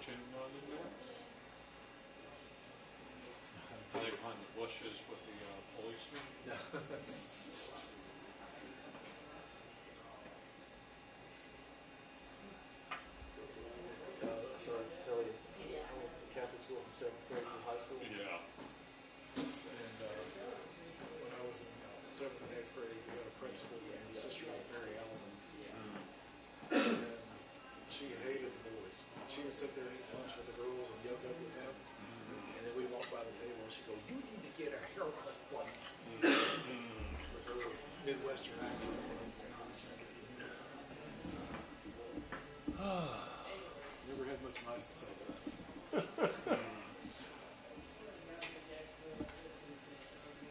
watching on in there? Are they behind the bushes with the policeman? No. Sorry to tell you, I went to Catholic school from 7th grade to high school. Yeah. And when I was in 7th and 8th grade, we had a principal named Sister Mary Allen. And she hated the boys. She would sit there and eat lunch with the girls and yoke up with them. And then we'd walk by the table and she'd go, "You need to get a haircut, please." With her Midwestern accent. Never had much nice to say to us.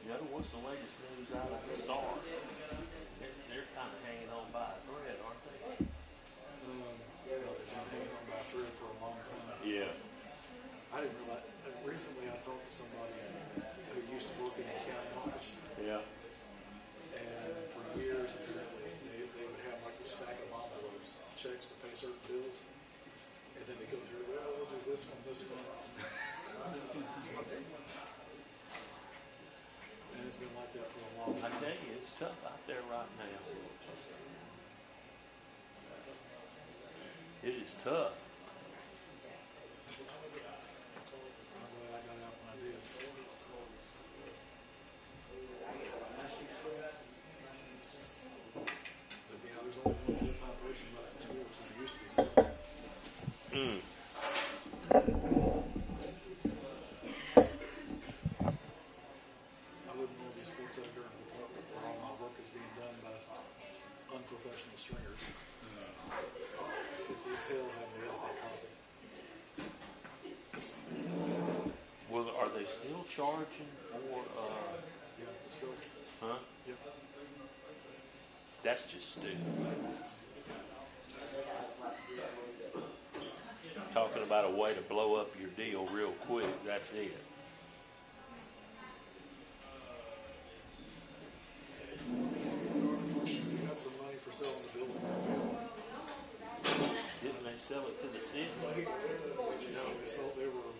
Yeah, what's the latest news out of the Star? They're kind of hanging on by a thread, aren't they? They've been hanging on by a thread for a long time. Yeah. I didn't realize. Recently, I talked to somebody who used to work in the accounting office, Yeah. and for years, apparently, they would have like this stack of envelopes, checks to pay certain bills, and then they go through, well, we'll do this one, this month, this month. And it's been like that for a long I time. tell you, it's tough out there right now. It is tough. I'm glad I got out when I did. But yeah, there's only one full-time person left in sports, and there used to be seven. I wouldn't want to be sports editor in a department where all my work is being done by unprofessional stringers. It's hell having to edit that copy. Well, are they still charging for, Yeah, it's still. huh? Yep. That's just stupid. Talking about a way to blow up your deal real quick, that's it. You got some money for selling the building. Didn't they sell it to the city? No, they were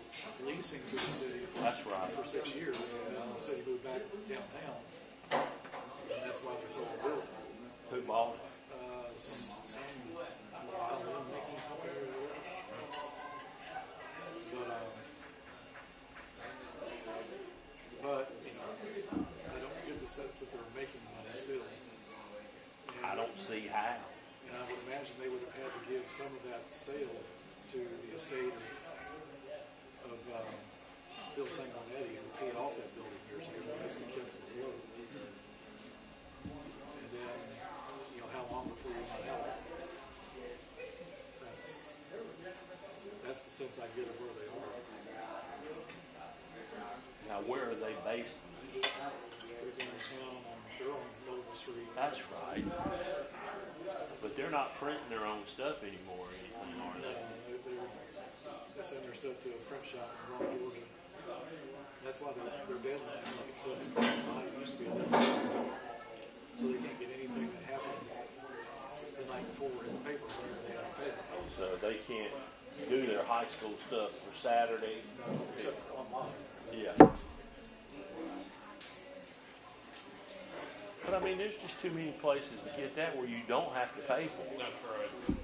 leasing to the city That's right. for 6 years, and then the city moved back downtown, and that's why they sold the building. Who bought it? Some violin making company or whatever. But you know, I don't get the sense that they're making money still. And, I don't see how. and I would imagine they would have had to give some of that sale to the estate of Phil Sanguinetti, who paid off that building years ago, and basically kept it afloat. And then, you know, how long before you run out? That's the sense I get of where they are. Now, where are they based? They're in town on their own Noble Street. That's right. But they're not printing their own stuff anymore or anything, are they? They send their stuff to a print shop in Rome, Georgia. That's why their deadline is like 7 it used to be 11. So they can't get anything that happened the night before in the paper, whatever they have to paper. So they can't do their high school stuff for Saturday. No, except online. Yeah. But I mean, there's just too many places to get that where you don't have to pay for it. That's right.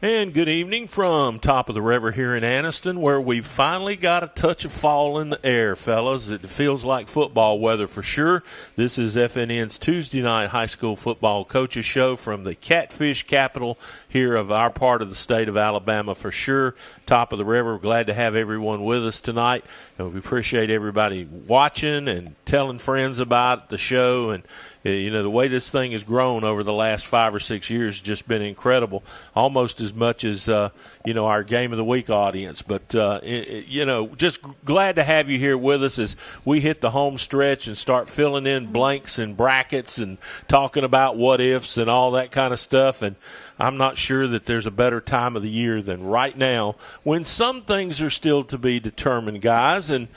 And good evening from top of the river here in Anniston, where we've finally got a touch of fall in the air, fellas. It feels like football weather for sure. This is FNN's Tuesday night high school football coaches show from the Catfish capital here of our part of the state of Alabama for sure. Top of the river. We're glad to have everyone with us tonight. And we appreciate everybody watching and telling friends about the show. And the way this thing has grown over the last 5 or 6 years has just been incredible, almost as much as, our Game of the Week audience. But, just glad to have you here with us as we hit the home stretch and start filling in blanks and brackets and talking about what-ifs and all that kind of stuff. And I'm not sure that there's a better time of the year than right now when some things are still to be determined, guys. And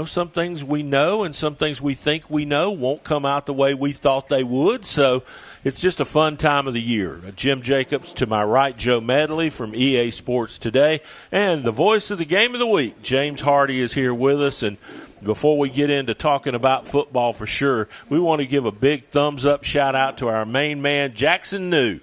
some things we know and some things we think we know won't come out the way we thought they would. So it's just a fun time of the year. Jim Jacobs to my right, Joe Medley from EA Sports Today, and the voice of the Game of the Week, James Hardy, is here with us. And before we get into talking about football for sure, we want to give a big thumbs-up shout-out to our main man, Jackson New.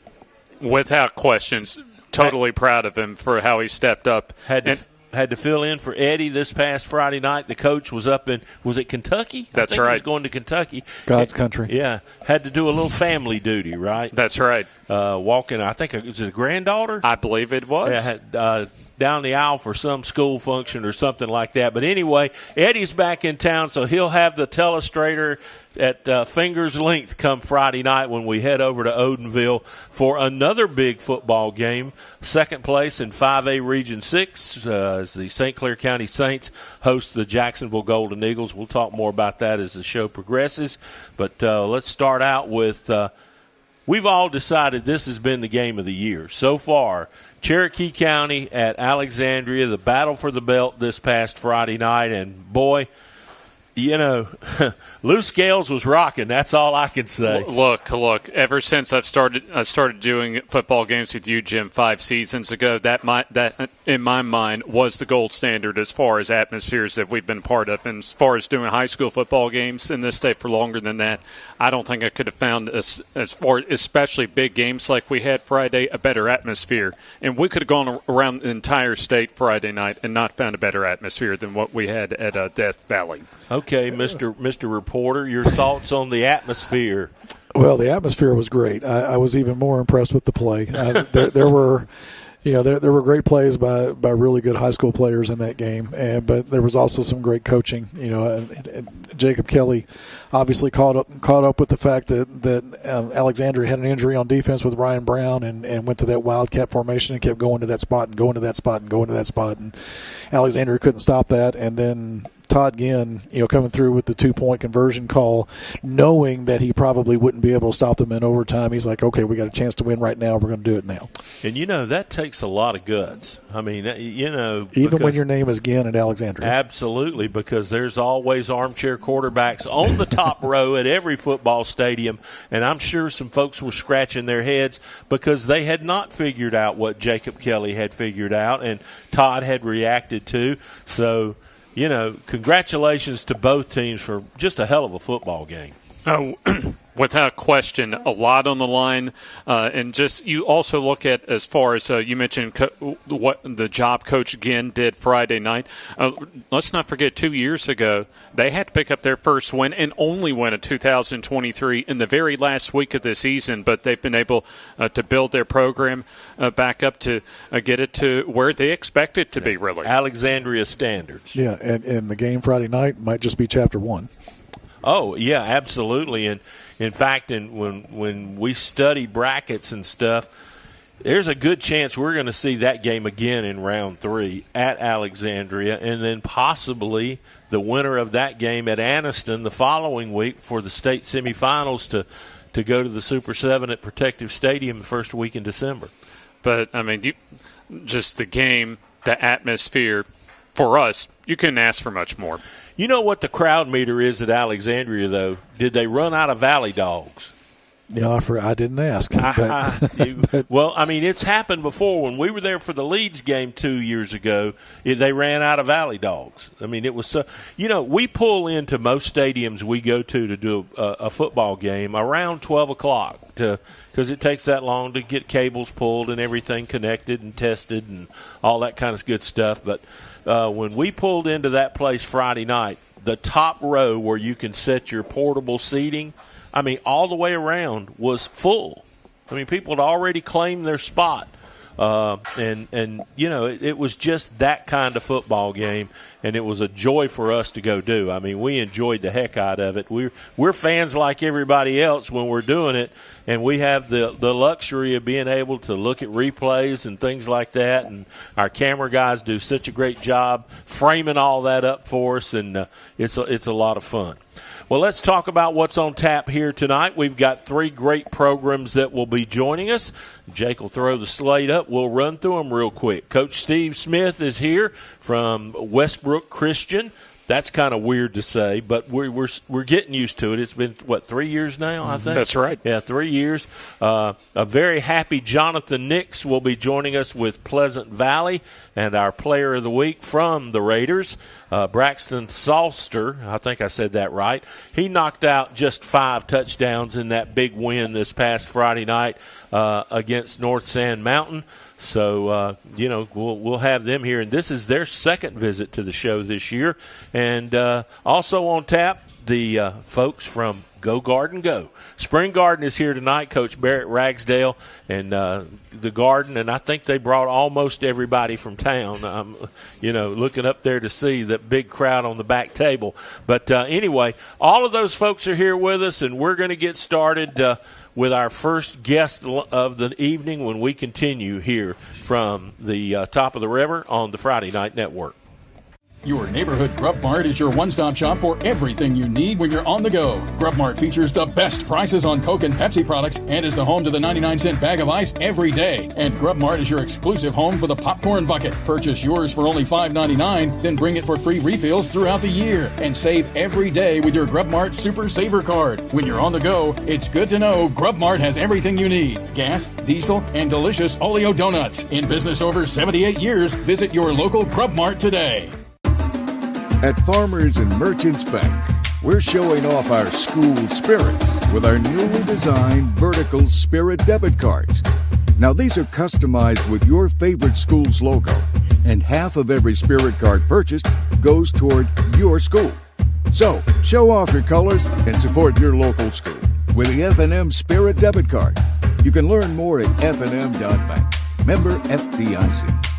Without questions, totally proud of him for how he stepped up. Had to fill in for Eddie this past Friday night. The coach was up in, was it Kentucky? That's I think right. He was going to Kentucky. God's country. Yeah. Had to do a little family duty, right? That's right. Walking, I think, was it a granddaughter? I believe it was. Yeah, had, down the aisle for some school function or something like that. But anyway, Eddie's back in town, so he'll have the telestrator at finger's length come Friday night when we head over to Odenville for another big football game. Second place in 5A Region 6 as the St. Clair County Saints host the Jacksonville Golden Eagles. We'll talk more about that as the show progresses. But let's start out with we've all decided this has been the game of the year so far. Cherokee County at Alexandria, the battle for the belt this past Friday night. And, boy, Lou Scales was rocking. That's all I can say. Look. Ever since I started doing football games with you, Jim, 5 seasons ago, that in my mind was the gold standard as far as atmospheres that we've been part of. And as far as doing high school football games in this state for longer than that, I don't think I could have found, as far especially big games like we had Friday, a better atmosphere. And we could have gone around the entire state Friday night and not found a better atmosphere than what we had at Death Valley. Okay, Mr. Reporter, your thoughts on the atmosphere? Well, the atmosphere was great. I was even more impressed with the play. There were, there were great plays by really good high school players in that game, but there was also some great coaching. Jacob Kelly obviously caught up with the fact that Alexandria had an injury on defense with Ryan Brown and went to that wildcat formation and kept going to that spot and going to that spot and going to that spot, and Alexandria couldn't stop that, and then Todd Ginn, coming through with the 2-point conversion call, knowing that he probably wouldn't be able to stop them in overtime. He's like, okay, we got a chance to win right now. We're going to do it now. And, that takes a lot of guts. I mean, even when your name is Ginn at Alexandria. Absolutely, because there's always armchair quarterbacks on the top row at every football stadium. And I'm sure some folks were scratching their heads because they had not figured out what Jacob Kelly had figured out and Todd had reacted to. So, congratulations to both teams for just a hell of a football game. Without question, a lot on the line. And just you also look at, as far as you mentioned what the job Coach Ginn did Friday night. Let's not forget 2 years ago, they had to pick up their first win and only win in 2023 in the very last week of the season. But they've been able to build their program back up to get it to where they expect it to be, really. Alexandria standards. Yeah, and the game Friday night might just be Chapter 1. Oh, yeah, absolutely. And in fact, when we study brackets and stuff, there's a good chance we're going to see that game again in round 3 at Alexandria, and then possibly the winner of that game at Anniston the following week for the state semifinals to go to the Super 7 at Protective Stadium the first week in December. But, I mean, just the game, the atmosphere, for us, you couldn't ask for much more. You know what the crowd meter is at Alexandria, though? Did they run out of Valley Dogs? Yeah, I didn't ask. But, well, I mean, it's happened before. When we were there for the Leeds game 2 years ago, they ran out of Valley Dogs. I mean, it was so. We pull into most stadiums we go to do a football game around 12 o'clock because it takes that long to get cables pulled and everything connected and tested and all that kind of good stuff. But when we pulled into that place Friday night, the top row where you can set your portable seating, I mean, all the way around was full. I mean, people had already claimed their spot. It was just that kind of football game, and it was a joy for us to go do. I mean, we enjoyed the heck out of it. We're fans like everybody else when we're doing it, and we have the luxury of being able to look at replays and things like that, and our camera guys do such a great job framing all that up for us, and it's a lot of fun. Well, let's talk about what's on tap here tonight. We've got 3 great programs that will be joining us. Jake will throw the slate up. We'll run through them real quick. Coach Steve Smith is here from Westbrook Christian. That's kind of weird to say, but we're getting used to it. It's been, 3 years now, I think? That's right. Yeah, 3 years. A very happy Jonathan Nix will be joining us with Pleasant Valley, and our player of the week from the Raiders, Braxton Salster. I think I said that right. He knocked out just 5 touchdowns in that big win this past Friday night against North Sand Mountain. So, we'll have them here. And this is their second visit to the show this year. And also on tap, the folks from Go Garden Go. Spring Garden is here tonight. Coach Barrett Ragsdale and the Garden, and I think they brought almost everybody from town. I'm, looking up there to see that big crowd on the back table. But anyway, all of those folks are here with us, and we're going to get started with our first guest of the evening when we continue here from the top of the river on the Friday Night Network. Your neighborhood Grub Mart is your one-stop shop for everything you need when you're on the go. Grub Mart features the best prices on Coke and Pepsi products and is the home to the 99-cent bag of ice every day. And Grub Mart is your exclusive home for the popcorn bucket. Purchase yours for only $5.99, then bring it for free refills throughout the year. And save every day with your Grub Mart Super Saver Card. When you're on the go, it's good to know Grub Mart has everything you need. Gas, diesel, and delicious Oleo donuts. In business over 78 years, visit your local Grub Mart today. At Farmers and Merchants Bank, we're showing off our school spirit with our newly designed vertical Spirit debit cards. Now, these are customized with your favorite school's logo, and half of every Spirit card purchased goes toward your school. So, show off your colors and support your local school with the FNN Spirit debit card. You can learn more at fnn.bank. Member FDIC.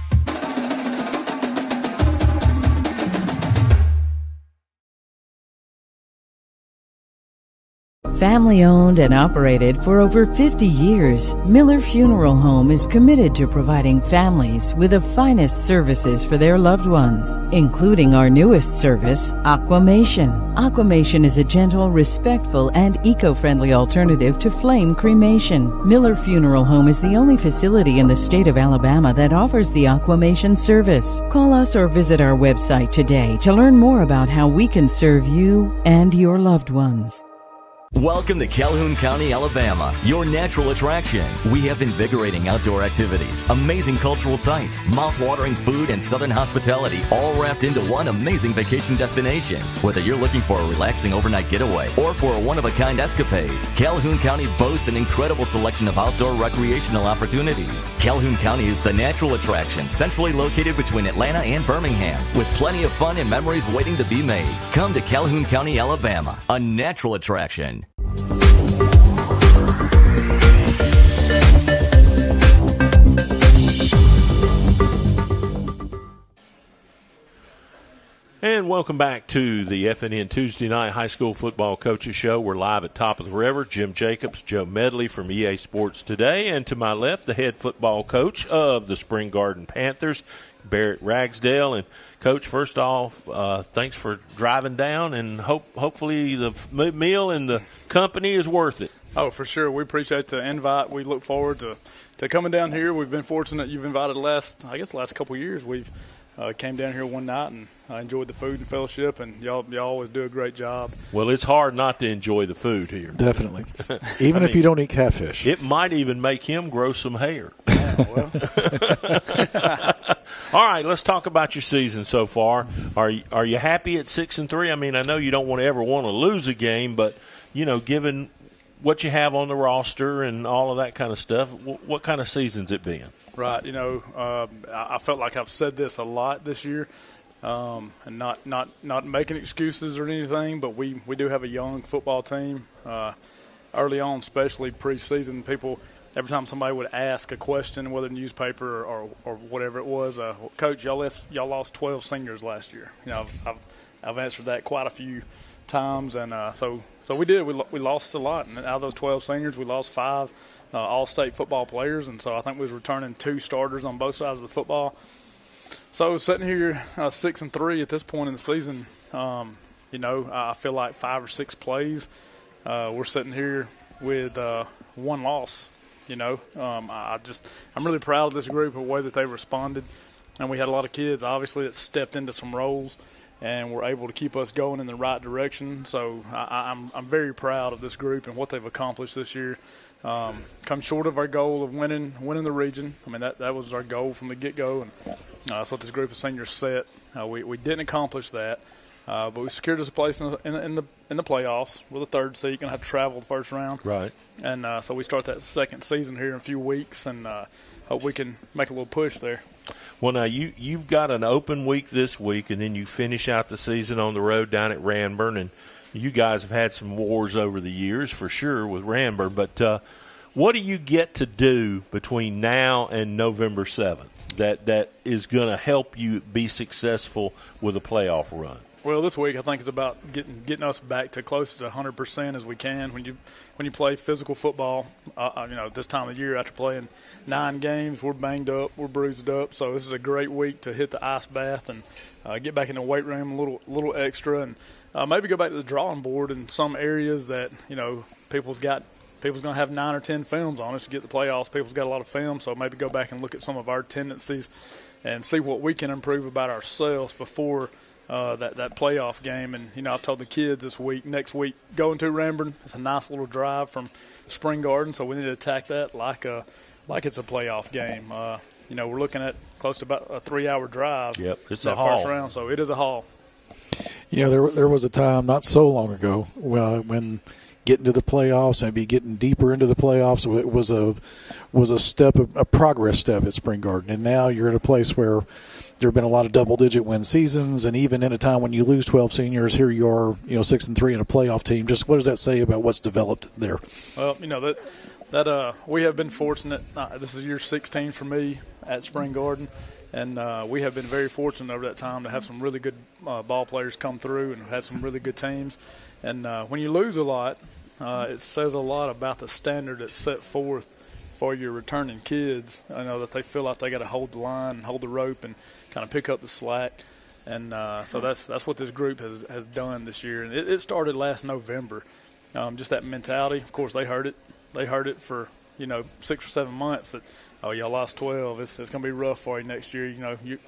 Family owned and operated for over 50 years, Miller Funeral Home is committed to providing families with the finest services for their loved ones, including our newest service, Aquamation. Aquamation is a gentle, respectful, and eco-friendly alternative to flame cremation. Miller Funeral Home is the only facility in the state of Alabama that offers the Aquamation service. Call us or visit our website today to learn more about how we can serve you and your loved ones. Welcome to Calhoun County, Alabama, your natural attraction. We have invigorating outdoor activities, amazing cultural sites, mouth-watering food, and southern hospitality, all wrapped into one amazing vacation destination. Whether you're looking for a relaxing overnight getaway or for a one-of-a-kind escapade, Calhoun County boasts an incredible selection of outdoor recreational opportunities. Calhoun County is the natural attraction, centrally located between Atlanta and Birmingham, with plenty of fun and memories waiting to be made. Come to Calhoun County, Alabama, a natural attraction. And welcome back to the FNN Tuesday Night High School Football Coaches Show. We're live at Top of the River. Jim Jacobs, Joe Medley from EA Sports Today. And to my left, the head football coach of the Spring Garden Panthers, Barrett Ragsdale. And, Coach, first off, thanks for driving down, and hopefully the meal and the company is worth it. Oh, for sure. We appreciate the invite. We look forward to coming down here. We've been fortunate you've invited the last couple of years. We've came down here one night and I enjoyed the food and fellowship, and y'all always do a great job. Well, it's hard not to enjoy the food here. Definitely. Even if you don't eat catfish. It might even make him grow some hair. Yeah, well. All right, let's talk about your season so far. Are you happy at 6-3? I mean, I know you don't want to lose a game, but, given what you have on the roster and all of that kind of stuff, what kind of season's it been? Right. I felt like I've said this a lot this year, and not making excuses or anything, but we do have a young football team. Early on, especially preseason, people, every time somebody would ask a question, whether newspaper or whatever it was, Coach, y'all lost 12 seniors last year. I've answered that quite a few times, and so we did. We lost a lot, and out of those 12 seniors, we lost 5 all-state football players, and so I think we was returning 2 starters on both sides of the football. So sitting here 6-3 at this point in the season, I feel like 5 or 6 plays. We're sitting here with 1 loss. I'm really proud of this group, the way that they responded, and we had a lot of kids obviously that stepped into some roles and were able to keep us going in the right direction. So I'm very proud of this group and what they've accomplished this year. Come short of our goal of winning the region. I mean, that was our goal from the get-go, and that's what this group of seniors set. We didn't accomplish that, but we secured us a place in the playoffs. We're the 3rd seed, going to have to travel the first round. Right. And so we start that 2nd season here in a few weeks, and hope we can make a little push there. Well, now you've got an open week this week, and then you finish out the season on the road down at Ranburne, and you guys have had some wars over the years for sure with Ranburne, but what do you get to do between now and November 7th that is going to help you be successful with a playoff run? Well, this week I think is about getting us back to close to 100% as we can. When you play physical football, this time of year after playing 9 games, we're banged up, we're bruised up. So this is a great week to hit the ice bath and get back in the weight room a little extra, and maybe go back to the drawing board in some areas that people's going to have 9 or 10 films on us to get the playoffs. People's got a lot of film, so maybe go back and look at some of our tendencies and see what we can improve about ourselves before that playoff game. And I've told the kids next week, going to Ranburne, it's a nice little drive from Spring Garden, so we need to attack that like it's a playoff game. We're looking at close to about a 3-hour drive. Yep, it's that a haul. First round, so it is a haul. There was a time not so long ago when getting to the playoffs, maybe getting deeper into the playoffs, it was a step, a progress step at Spring Garden. And now you're at a place where there have been a lot of double-digit win seasons, and even in a time when you lose 12 seniors, here you are, 6-3 in a playoff team. Just what does that say about what's developed there? Well, that we have been fortunate. This is year 16 for me at Spring Garden, and we have been very fortunate over that time to have some really good ball players come through and had some really good teams. And when you lose a lot, it says a lot about the standard that's set forth for your returning kids. I know that they feel like they got to hold the line and hold the rope and kind of pick up the slack. And so that's what this group has done this year. And it started last November, just that mentality. Of course, they heard it. They heard it for 6 or 7 months that, oh, y'all lost 12. It's going to be rough for you next year.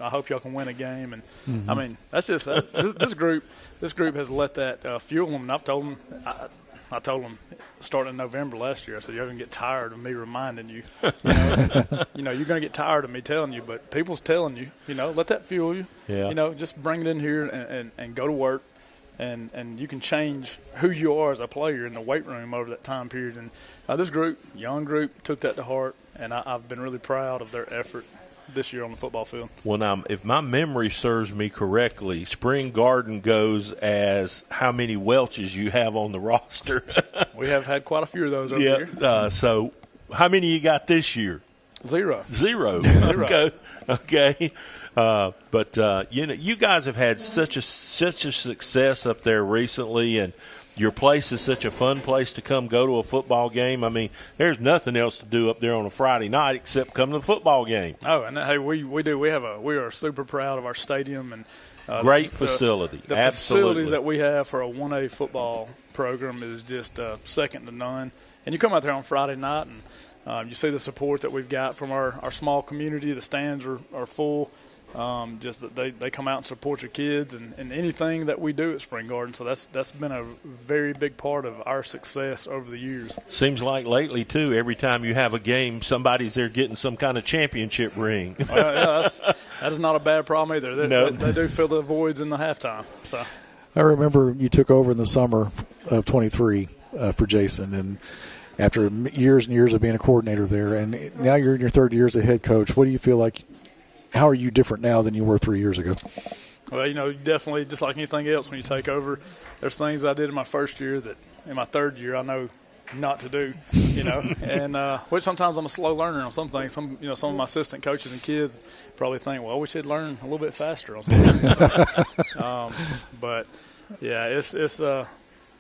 I hope y'all can win a game. And I mean, that's just this group. This group has let that fuel them. And I've told them. I told them starting in November last year, I said, you're going to get tired of me reminding you. You're going to get tired of me telling you, but people's telling you, let that fuel you. Yeah. Just bring it in here and go to work, and you can change who you are as a player in the weight room over that time period. And this group, young group, took that to heart, and I've been really proud of their effort this year on the football field. Well, now, if my memory serves me correctly, Spring Garden goes as how many Welches you have on the roster. We have had quite a few of those over here. So how many you got this year? Zero. Okay. But you guys have had such a success up there recently, and your place is such a fun place to come go to a football game. I mean, there's nothing else to do up there on a Friday night except come to the football game. Oh, and hey, we do. We are super proud of our stadium and great facility. The facilities that we have for a 1A football program is just second to none. And you come out there on Friday night and you see the support that we've got from our small community. The stands are full. Just that they come out and support your kids and anything that we do at Spring Garden. So that's been a very big part of our success over the years. Seems like lately, too, every time you have a game, somebody's there getting some kind of championship ring. That is not a bad problem either. They do fill the voids in the halftime. So I remember you took over in the summer of 23 for Jason, and after years and years of being a coordinator there, and now you're in your third year as a head coach, what do you feel like? How are you different now than you were 3 years ago? Well, definitely just like anything else when you take over, there's things I did in my first year that in my third year I know not to do, and which sometimes I'm a slow learner on some things. Some of my assistant coaches and kids probably think, well, we should learn a little bit faster on some things. But yeah,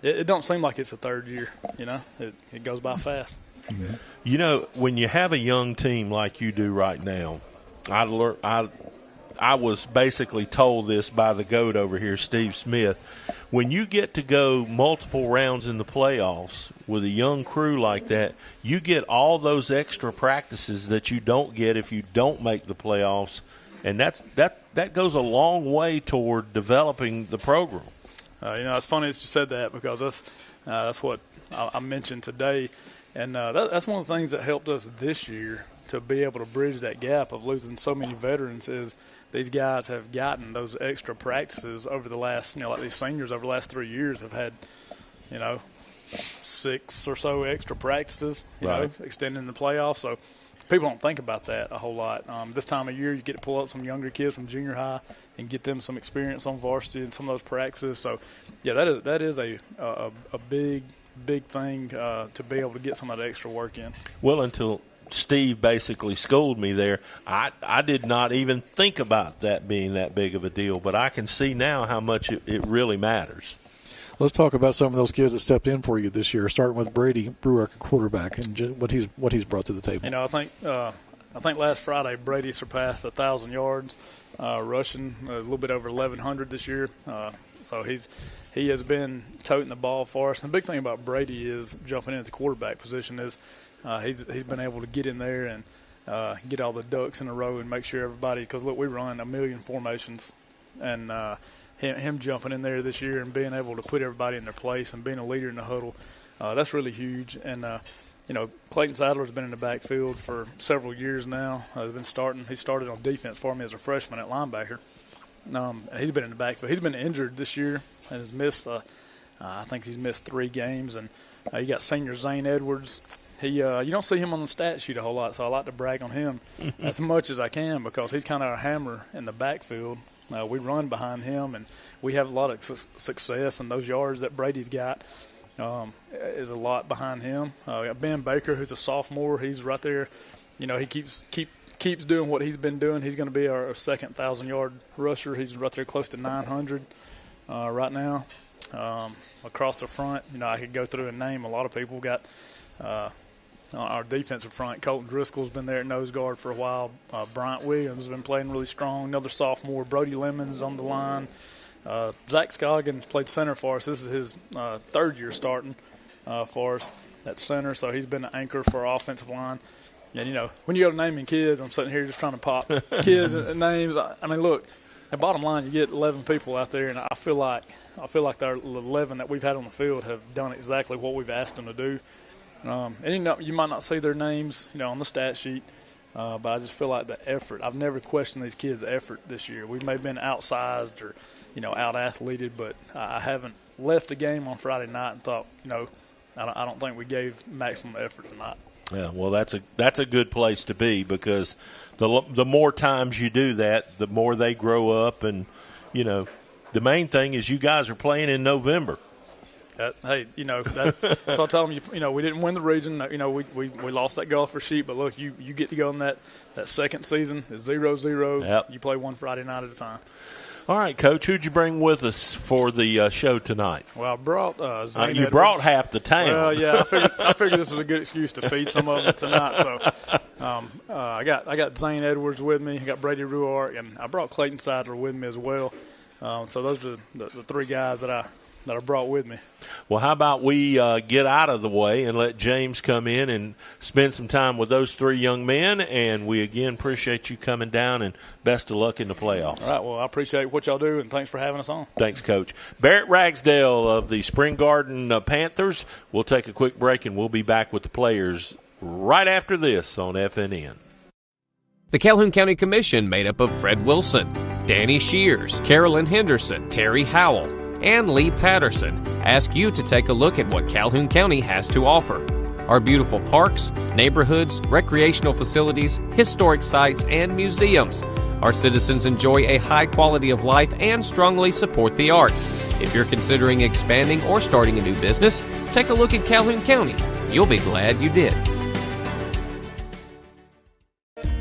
it don't seem like it's a third year, it goes by fast. When you have a young team like you do right now, I was basically told this by the GOAT over here, Steve Smith. When you get to go multiple rounds in the playoffs with a young crew like that, you get all those extra practices that you don't get if you don't make the playoffs, and that goes a long way toward developing the program. It's funny that you said that because that's what I mentioned today, and that's one of the things that helped us this year to be able to bridge that gap of losing so many veterans is these guys have gotten those extra practices over the last, like these seniors over the last 3 years have had, 6 or so extra practices, extending the playoffs. So people don't think about that a whole lot. This time of year, you get to pull up some younger kids from junior high and get them some experience on varsity and some of those practices. So, yeah, that is a big thing to be able to get some of that extra work in. Well, until Steve basically schooled me there, I did not even think about that being that big of a deal, but I can see now how much it really matters. Let's talk about some of those kids that stepped in for you this year, starting with Brady Brewer, quarterback, and what he's brought to the table. I think last Friday Brady surpassed 1,000 yards rushing, a little bit over 1,100 this year. So he has been toting the ball for us. And the big thing about Brady is jumping into the quarterback position is he's been able to get in there and get all the ducks in a row and make sure everybody – because, look, we run a million formations. And him jumping in there this year and being able to put everybody in their place and being a leader in the huddle, that's really huge. And, Clayton Sadler's been in the backfield for several years now. He started on defense for me as a freshman at linebacker. He's been in the backfield. He's been injured this year and has missed I think he's missed 3 games. And you got senior Zane Edwards. You don't see him on the stat sheet a whole lot, so I like to brag on him as much as I can because he's kind of our hammer in the backfield. We run behind him, and we have a lot of success, and those yards that Brady's got is a lot behind him. We got Ben Baker, who's a sophomore. He's right there. He keeps doing what he's been doing. He's going to be our second 1,000-yard rusher. He's right there close to 900 right now. Across the front, I could go through and name a lot of people. Got our defensive front, Colton Driscoll's been there at nose guard for a while. Bryant Williams has been playing really strong, another sophomore. Brody Lemons on the line. Zach Scoggins played center for us. This is his third year starting for us at center, so he's been an anchor for our offensive line. And, when you go to naming kids, I'm sitting here just trying to pop kids and names. I mean, look, at bottom line, you get 11 people out there, and I feel like the 11 that we've had on the field have done exactly what we've asked them to do. And you might not see their names, on the stat sheet, but I just feel like the effort. I've never questioned these kids' effort this year. We may have been outsized or, out-athleted, but I haven't left a game on Friday night and thought, I don't think we gave maximum effort tonight. Yeah, well, that's a good place to be because the more times you do that, the more they grow up, and the main thing is you guys are playing in November. So I tell them, we didn't win the region. We lost that golfer sheet, but look, you get to go in that second season. It's 0-0. Yep. You play one Friday night at a time. All right, Coach, who'd you bring with us for the show tonight? Well, I brought Zane You Edwards. brought half the town. Well, yeah, I figured this was a good excuse to feed some of them tonight. So I got Zane Edwards with me. I got Brady Ruark, and I brought Clayton Sadler with me as well. So those are the 3 guys that I brought with me. Well, how about we get out of the way and let James come in and spend some time with those three young men, and we again appreciate you coming down, and best of luck in the playoffs. All right, well, I appreciate what y'all do, and thanks for having us on. Thanks, Coach. Barrett Ragsdale of the Spring Garden Panthers. We'll take a quick break, and we'll be back with the players right after this on FNN. The Calhoun County Commission, made up of Fred Wilson, Danny Shears, Carolyn Henderson, Terry Howell, and Lee Patterson, ask you to take a look at what Calhoun County has to offer. Our beautiful parks, neighborhoods, recreational facilities, historic sites, and museums. Our citizens enjoy a high quality of life and strongly support the arts. If you're considering expanding or starting a new business, take a look at Calhoun County. You'll be glad you did.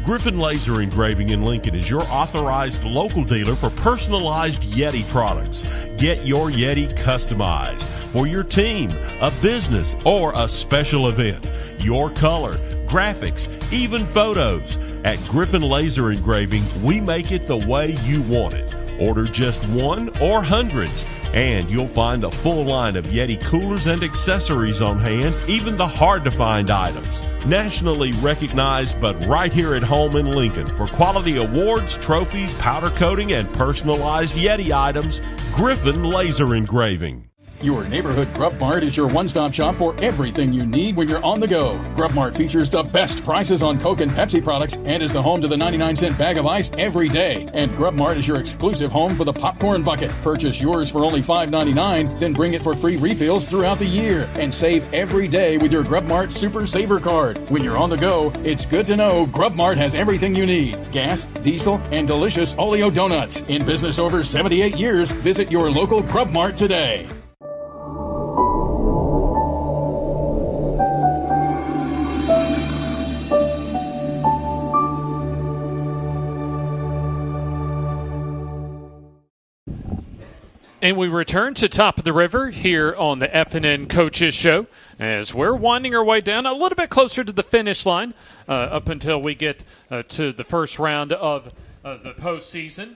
Griffin Laser Engraving in Lincoln is your authorized local dealer for personalized Yeti products. Get your Yeti customized for your team, a business, or a special event. Your color, graphics, even photos. At Griffin Laser Engraving, we make it the way you want it. Order just one or hundreds, and you'll find a full line of Yeti coolers and accessories on hand, even the hard-to-find items. Nationally recognized, but right here at home in Lincoln for quality awards, trophies, powder coating, and personalized Yeti items, Griffin Laser Engraving. Your neighborhood Grub Mart is your one-stop shop for everything you need when you're on the go. Grub Mart features the best prices on Coke and Pepsi products and is the home to the 99-cent bag of ice every day. And Grub Mart is your exclusive home for the popcorn bucket. Purchase yours for only $5.99, then bring it for free refills throughout the year. And save every day with your Grub Mart Super Saver card. When you're on the go, it's good to know Grub Mart has everything you need. Gas, diesel, and delicious Oleo donuts. In business over 78 years, visit your local Grub Mart today. And we return to Top of the River here on the FNN Coaches Show as we're winding our way down a little bit closer to the finish line up until we get to the first round of the postseason.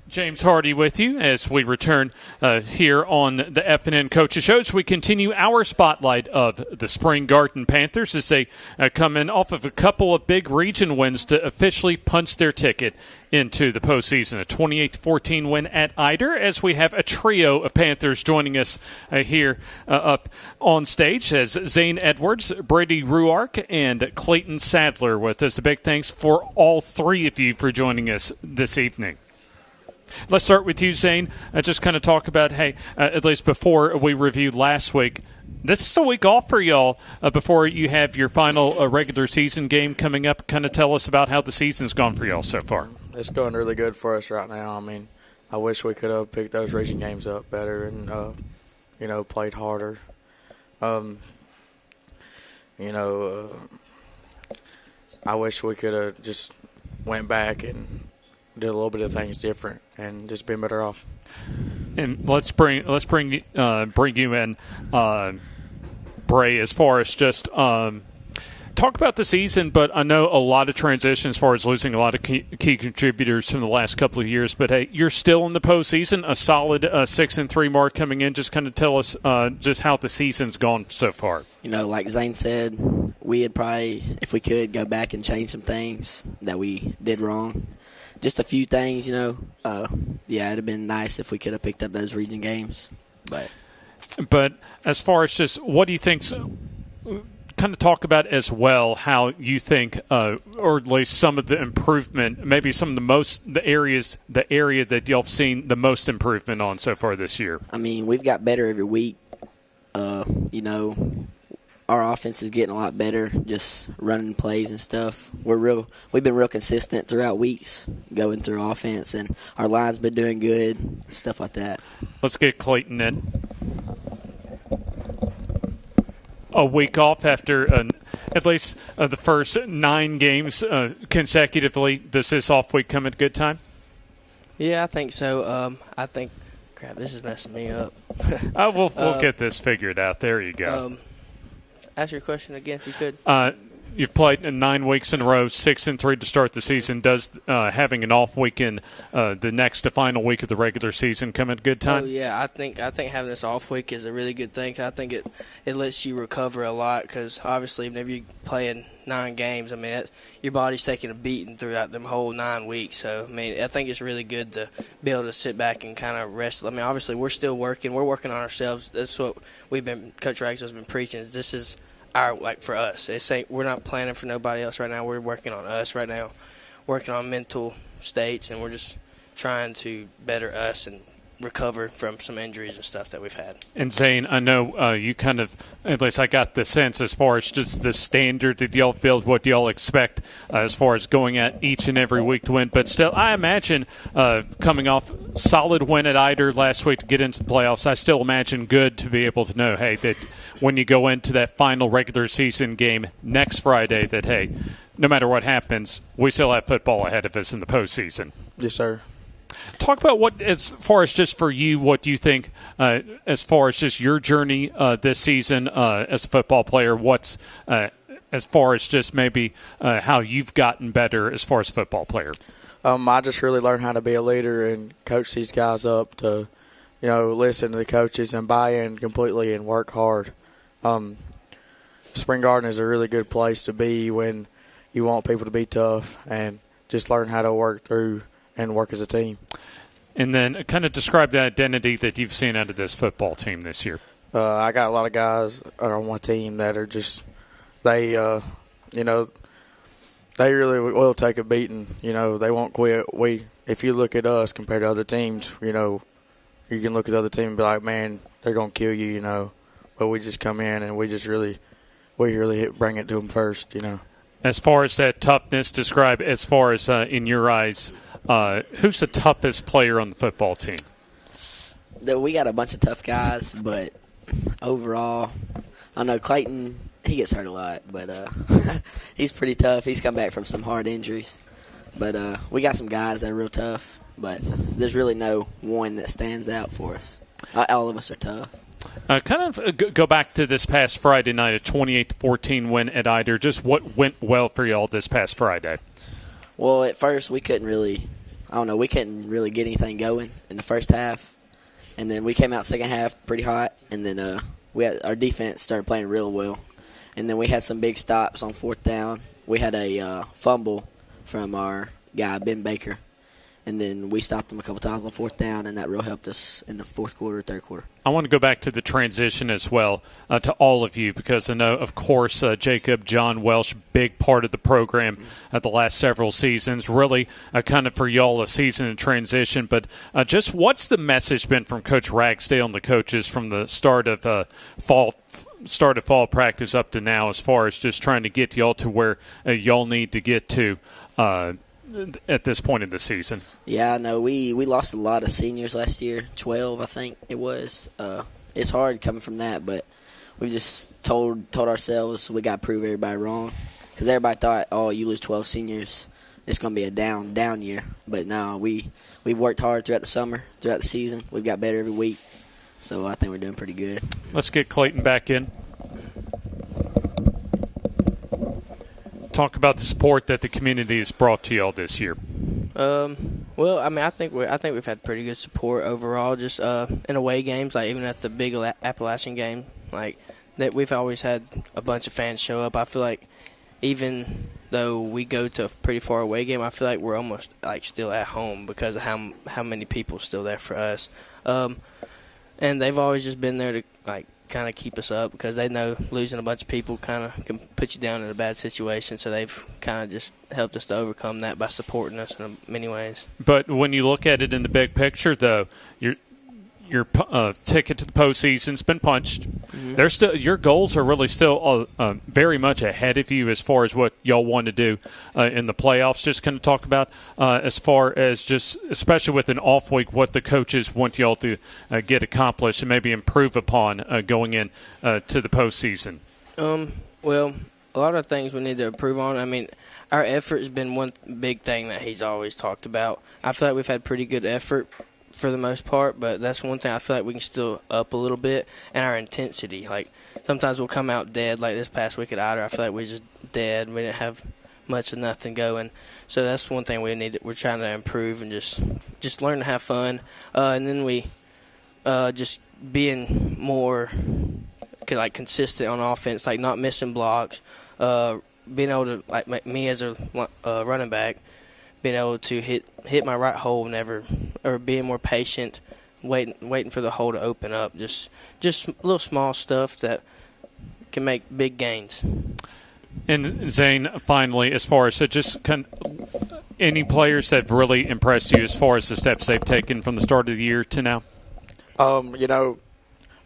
James Hardy with you as we return here on the FNN Coaches Show as we continue our spotlight of the Spring Garden Panthers as they come in off of a couple of big region wins to officially punch their ticket into the postseason. A 28-14 win at Eider as we have a trio of Panthers joining us here up on stage as Zane Edwards, Brady Ruark, and Clayton Sadler with us. A big thanks for all three of you for joining us this evening. Let's start with you, Zane. Just kind of talk about, at least before we reviewed last week, this is a week off for y'all before you have your final regular season game coming up. Kind of tell us about how the season's gone for y'all so far. It's going really good for us right now. I mean, I wish we could have picked those region games up better and, played harder. I wish we could have just went back and did a little bit of things different and just been better off. And let's bring you in, Bray, as far as just talk about the season. But I know a lot of transition as far as losing a lot of key contributors from the last couple of years. But hey, you're still in the postseason, a solid 6-3 mark coming in. Just kind of tell us just how the season's gone so far. Like Zane said, we would probably, if we could, go back and change some things that we did wrong. Just a few things, it'd have been nice if we could have picked up those region games. But as far as just what do you think, kind of talk about as well how you think, or at least some of the improvement, maybe some of the area that y'all have seen the most improvement on so far this year. I mean, we've got better every week. Our offense is getting a lot better, just running plays and stuff. We've been real consistent throughout weeks going through offense, and our line's been doing good, stuff like that. Let's get Clayton in. A week off after at least the first 9 games consecutively. Does this off week come at a good time? Yeah, I think so. Crap, this is messing me up. We'll get this figured out. There you go. Ask your question again if you could. you've played in 9 weeks in a row, 6-3 to start the season. Does having an off weekend, the next to final week of the regular season, come at a good time? Oh yeah, I think having this off week is a really good thing. I think it lets you recover a lot because obviously whenever you play in 9 games, I mean your body's taking a beating throughout them whole 9 weeks. So I mean I think it's really good to be able to sit back and kind of rest. I mean obviously we're still working. We're working on ourselves. That's what Coach Rags has been preaching. This is for us. We're not planning for nobody else right now. We're working on us right now, working on mental states, and we're just trying to better us and recover from some injuries and stuff that we've had. And Zane, I know you kind of, at least I got the sense as far as just the standard that y'all build, what y'all expect as far as going at each and every week to win. But still, I imagine coming off solid win at Eider last week to get into the playoffs, I still imagine good to be able to know, hey, that when you go into that final regular season game next Friday, that, hey, no matter what happens, we still have football ahead of us in the postseason. Yes, sir. Talk about what, as far as just for you, what do you think as far as just your journey this season as a football player, what's as far as just maybe how you've gotten better as far as a football player? I just really learned how to be a leader and coach these guys up to, listen to the coaches and buy in completely and work hard. Spring Garden is a really good place to be when you want people to be tough and just learn how to work through and work as a team. And then kind of describe the identity that you've seen out of this football team this year. I got a lot of guys on my team that are just, they really will take a beating. They won't quit. If you look at us compared to other teams, you can look at the other team and be like, man, they're going to kill you, But we just come in and we really bring it to them first, As far as that toughness, describe as far as in your eyes, who's the toughest player on the football team? We got a bunch of tough guys, but overall, I know Clayton, he gets hurt a lot, but he's pretty tough. He's come back from some hard injuries. But we got some guys that are real tough, but there's really no one that stands out for us. All of us are tough. Go back to this past Friday night, a 28-14 win at Eider. Just what went well for y'all this past Friday? Well, at first we couldn't really get anything going in the first half. And then we came out second half pretty hot, and then our defense started playing real well. And then we had some big stops on fourth down. We had a fumble from our guy, Ben Baker. And then we stopped him a couple times on fourth down, and that really helped us in the fourth quarter, third quarter. I want to go back to the transition as well to all of you because I know, of course, Jacob, John Welsh, big part of the program the last several seasons. Really kind of for y'all a season in transition. But just what's the message been from Coach Ragsdale and the coaches from the start of fall practice up to now as far as just trying to get y'all to where y'all need to get to at this point in the season? Yeah, no, we lost a lot of seniors last year, 12 I think it was. It's hard coming from that, but we just told ourselves we got to prove everybody wrong because everybody thought, oh, you lose 12 seniors, it's going to be a down year. But no, we've worked hard throughout the summer, throughout the season. We've got better every week, so I think we're doing pretty good. Let's get Clayton back in. Talk about the support that the community has brought to y'all this year. Well, I mean, I think we've had pretty good support overall. Just in away games, like even at the big Appalachian game, like that, we've always had a bunch of fans show up. I feel like even though we go to a pretty far away game, I feel like we're almost like still at home because of how many people are still there for us. And they've always just been there to like kind of keep us up because they know losing a bunch of people kind of can put you down in a bad situation. So they've kind of just helped us to overcome that by supporting us in many ways. But when you look at it in the big picture, though, your ticket to the postseason's been punched. Mm-hmm. Your goals are really still very much ahead of you as far as what y'all want to do in the playoffs. Just kind of talk about as far as just, especially with an off week, what the coaches want y'all to get accomplished and maybe improve upon going in to the postseason. Well, a lot of things we need to improve on. I mean, our effort has been one big thing that he's always talked about. I feel like we've had pretty good effort for the most part, but that's one thing I feel like we can still up a little bit, and our intensity. Like, sometimes we'll come out dead, like this past week at Ider. I feel like we're just dead. We didn't have much of nothing going. So that's one thing we're trying to improve and just learn to have fun. And then we just being more like consistent on offense, like not missing blocks, being able to, like me as a running back, being able to hit my right hole or being more patient, waiting for the hole to open up. Just little small stuff that can make big gains. And Zane, finally, as far as any players that have really impressed you as far as the steps they've taken from the start of the year to now?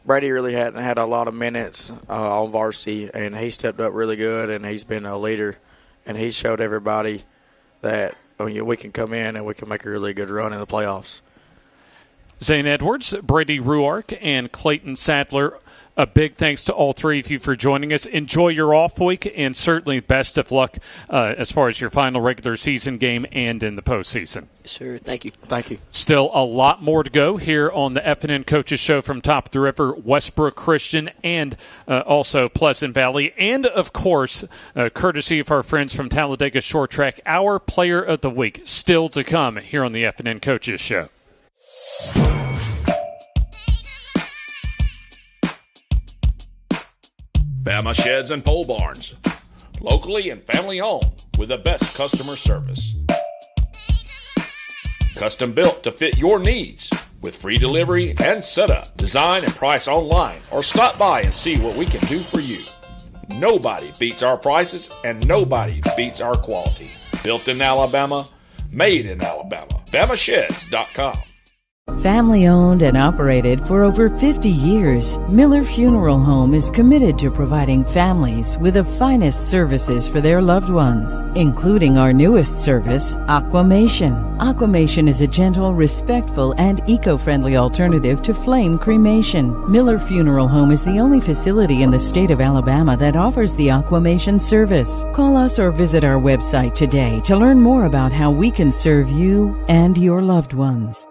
Brady really hadn't had a lot of minutes on varsity, and he stepped up really good, and he's been a leader, and he showed everybody that we can come in and we can make a really good run in the playoffs. Zane Edwards, Brady Ruark, and Clayton Sadler, a big thanks to all three of you for joining us. Enjoy your off week, and certainly best of luck as far as your final regular season game and in the postseason. Sure, thank you. Thank you. Still a lot more to go here on the FNN Coaches Show from Top of the River, Westbrook Christian, and also Pleasant Valley. And, of course, courtesy of our friends from Talladega Short Track, our Player of the Week still to come here on the FNN Coaches Show. Bama Sheds and Pole Barns, locally and family owned with the best customer service. Custom built to fit your needs with free delivery and setup. Design and price online or stop by and see what we can do for you. Nobody beats our prices and nobody beats our quality. Built in Alabama, made in Alabama. BamaSheds.com. Family owned and operated for over 50 years, Miller Funeral Home is committed to providing families with the finest services for their loved ones, including our newest service, Aquamation. Aquamation is a gentle, respectful, and eco-friendly alternative to flame cremation. Miller Funeral Home is the only facility in the state of Alabama that offers the Aquamation service. Call us or visit our website today to learn more about how we can serve you and your loved ones.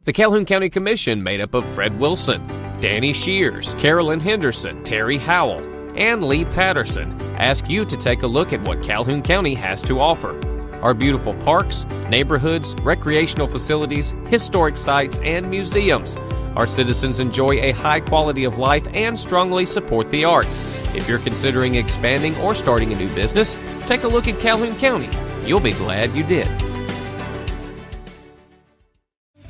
The Calhoun County Commission, made up of Fred Wilson, Danny Shears, Carolyn Henderson, Terry Howell, and Lee Patterson, ask you to take a look at what Calhoun County has to offer. Our beautiful parks, neighborhoods, recreational facilities, historic sites, and museums. Our citizens enjoy a high quality of life and strongly support the arts. If you're considering expanding or starting a new business, take a look at Calhoun County. You'll be glad you did.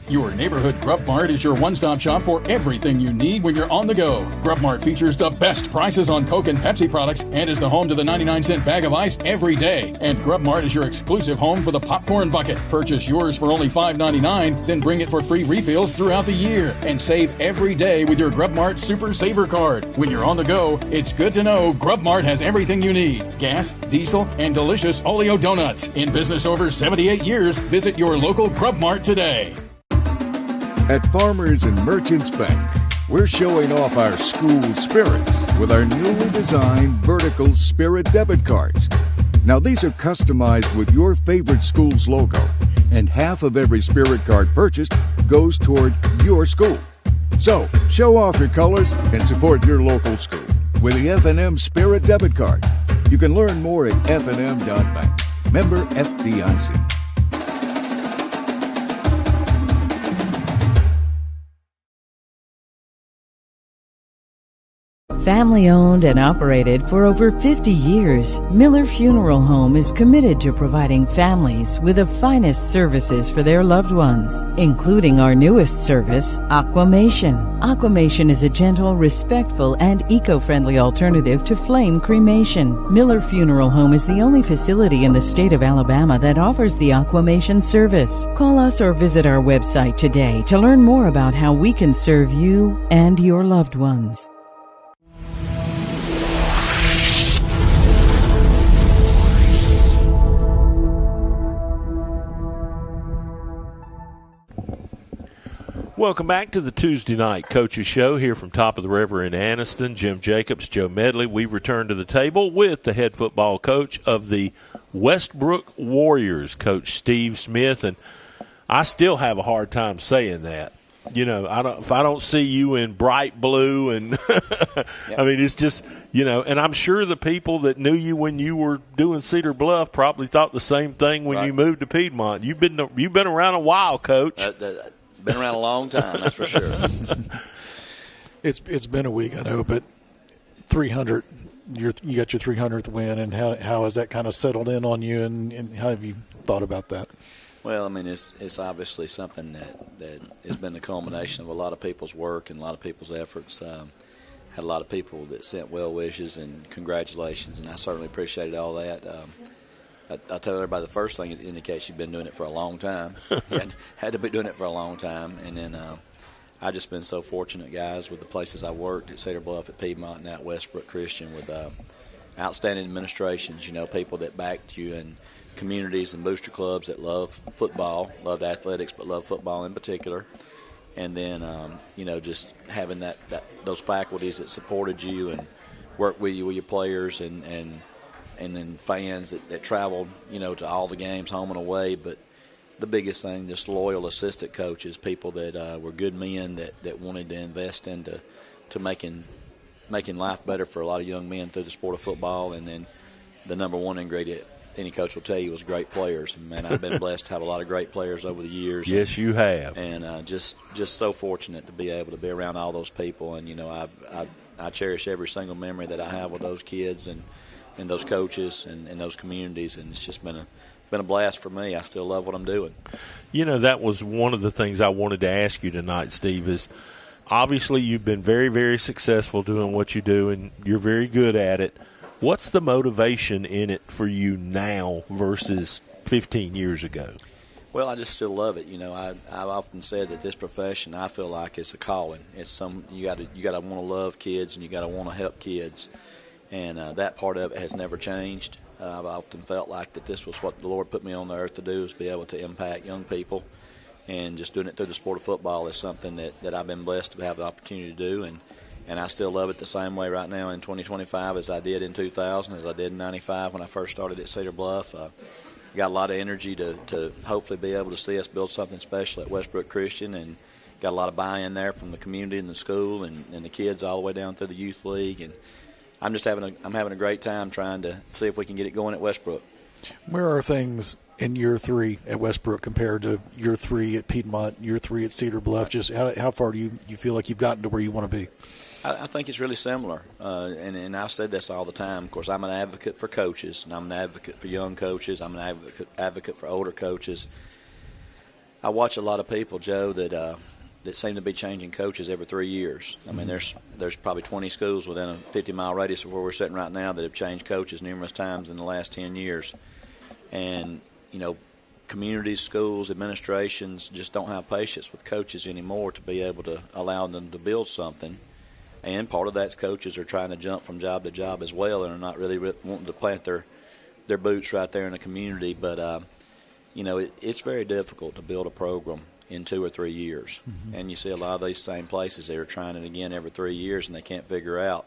Your neighborhood Grub Mart is your one-stop shop for everything you need when you're on the go. Grub Mart features the best prices on Coke and Pepsi products and is the home to the 99-cent bag of ice every day. And Grub Mart is your exclusive home for the popcorn bucket. Purchase yours for only $5.99, then bring it for free refills throughout the year. And save every day with your Grub Mart Super Saver card. When you're on the go, it's good to know Grub Mart has everything you need. Gas, diesel, and delicious Oleo donuts. In business over 78 years, visit your local Grub Mart today. At Farmers and Merchants Bank, we're showing off our school spirit with our newly designed vertical Spirit debit cards. Now, these are customized with your favorite school's logo, and half of every Spirit card purchased goes toward your school. So, show off your colors and support your local school with the FNN Spirit debit card. You can learn more at fnn.bank. Member FDIC. Family owned and operated for over 50 years, Miller Funeral Home is committed to providing families with the finest services for their loved ones, including our newest service, Aquamation. Aquamation is a gentle, respectful, and eco-friendly alternative to flame cremation. Miller Funeral Home is the only facility in the state of Alabama that offers the Aquamation service. Call us or visit our website today to learn more about how we can serve you and your loved ones. Welcome back to the Tuesday Night Coaches Show here from Top of the River in Anniston. Jim Jacobs, Joe Medley. We return to the table with the head football coach of the Westbrook Warriors, Coach Steve Smith. And I still have a hard time saying that. If I don't see you in bright blue and I mean, it's just, and I'm sure the people that knew you when you were doing Cedar Bluff probably thought the same thing when you moved to Piedmont. You've been around a while, Coach. Been around a long time, that's for sure. It's been a week, I know, but 300, you got your 300th win, and how has that kind of settled in on you, and how have you thought about that? Well, I mean, it's obviously something that has been the culmination of a lot of people's work and a lot of people's efforts. Had a lot of people that sent well wishes and congratulations, and I certainly appreciated all that. I tell everybody the first thing indicates you've been doing it for a long time. had to be doing it for a long time, and then I've just been so fortunate, guys, with the places I worked at Cedar Bluff, at Piedmont, and at Westbrook Christian with outstanding administrations, people that backed you, and communities and booster clubs that love football, loved athletics, but love football in particular. And then, just having those faculties that supported you and worked with you with your players, and then fans that traveled, to all the games, home and away. But the biggest thing, just loyal assistant coaches, people that were good men that wanted to invest into making life better for a lot of young men through the sport of football. And then the number one ingredient, any coach will tell you, was great players. And, man, I've been blessed to have a lot of great players over the years. Yes, you have. And just so fortunate to be able to be around all those people. And, I cherish every single memory that I have with those kids and those coaches and those communities. And it's just been a blast for me. I still love what I'm doing. That was one of the things I wanted to ask you tonight, Steve, is obviously you've been very, very successful doing what you do, and you're very good at it. What's the motivation in it for you now versus 15 years ago? Well, I just still love it. I've often said that this profession, I feel like it's a calling. It's you got to want to love kids, and you got to want to help kids, and that part of it has never changed. I've often felt like that this was what the Lord put me on the earth to do, is be able to impact young people, and just doing it through the sport of football is something that I've been blessed to have the opportunity to do, and I still love it the same way right now in 2025 as I did in 2000, as I did in 95 when I first started at Cedar Bluff. Got a lot of energy to hopefully be able to see us build something special at Westbrook Christian, and got a lot of buy-in there from the community and the school and the kids all the way down through the youth league. And I'm having a great time trying to see if we can get it going at Westbrook. Where are things in year 3 at Westbrook compared to year 3 at Piedmont, year 3 at Cedar Bluff? Just how far do you feel like you've gotten to where you want to be? I think it's really similar, and I've said this all the time. Of course, I'm an advocate for coaches, and I'm an advocate for young coaches. I'm an advocate for older coaches. I watch a lot of people, Joe, that seem to be changing coaches every 3 years. I mean, there's probably 20 schools within a 50-mile radius of where we're sitting right now that have changed coaches numerous times in the last 10 years. And, communities, schools, administrations just don't have patience with coaches anymore to be able to allow them to build something. And part of that's coaches are trying to jump from job to job as well, and are not really wanting to plant their boots right there in the community. But, it's very difficult to build a program in 2 or 3 years. Mm-hmm. And you see a lot of these same places, they're trying it again every 3 years, and they can't figure out,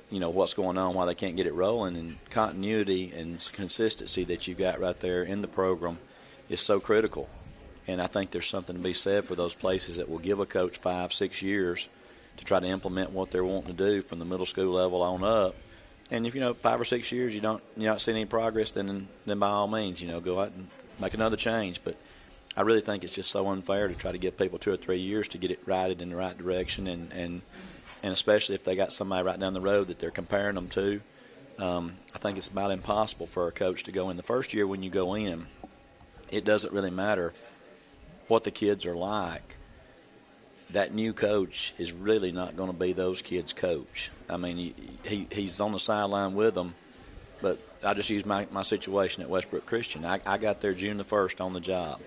what's going on, why they can't get it rolling. And continuity and consistency that you got right there in the program is so critical. And I think there's something to be said for those places that will give a coach 5-6 years to try to implement what they're wanting to do from the middle school level on up. And if 5 or 6 years you're not seeing any progress, then by all means, go out and make another change. But I really think it's just so unfair to try to give people 2 or 3 years to get it righted in the right direction, and especially if they got somebody right down the road that they're comparing them to. I think it's about impossible for a coach to go in. The first year when you go in, it doesn't really matter what the kids are like. That new coach is really not going to be those kids' coach. I mean, he's on the sideline with them, but I just use my situation at Westbrook Christian. I got there June the 1st on the job.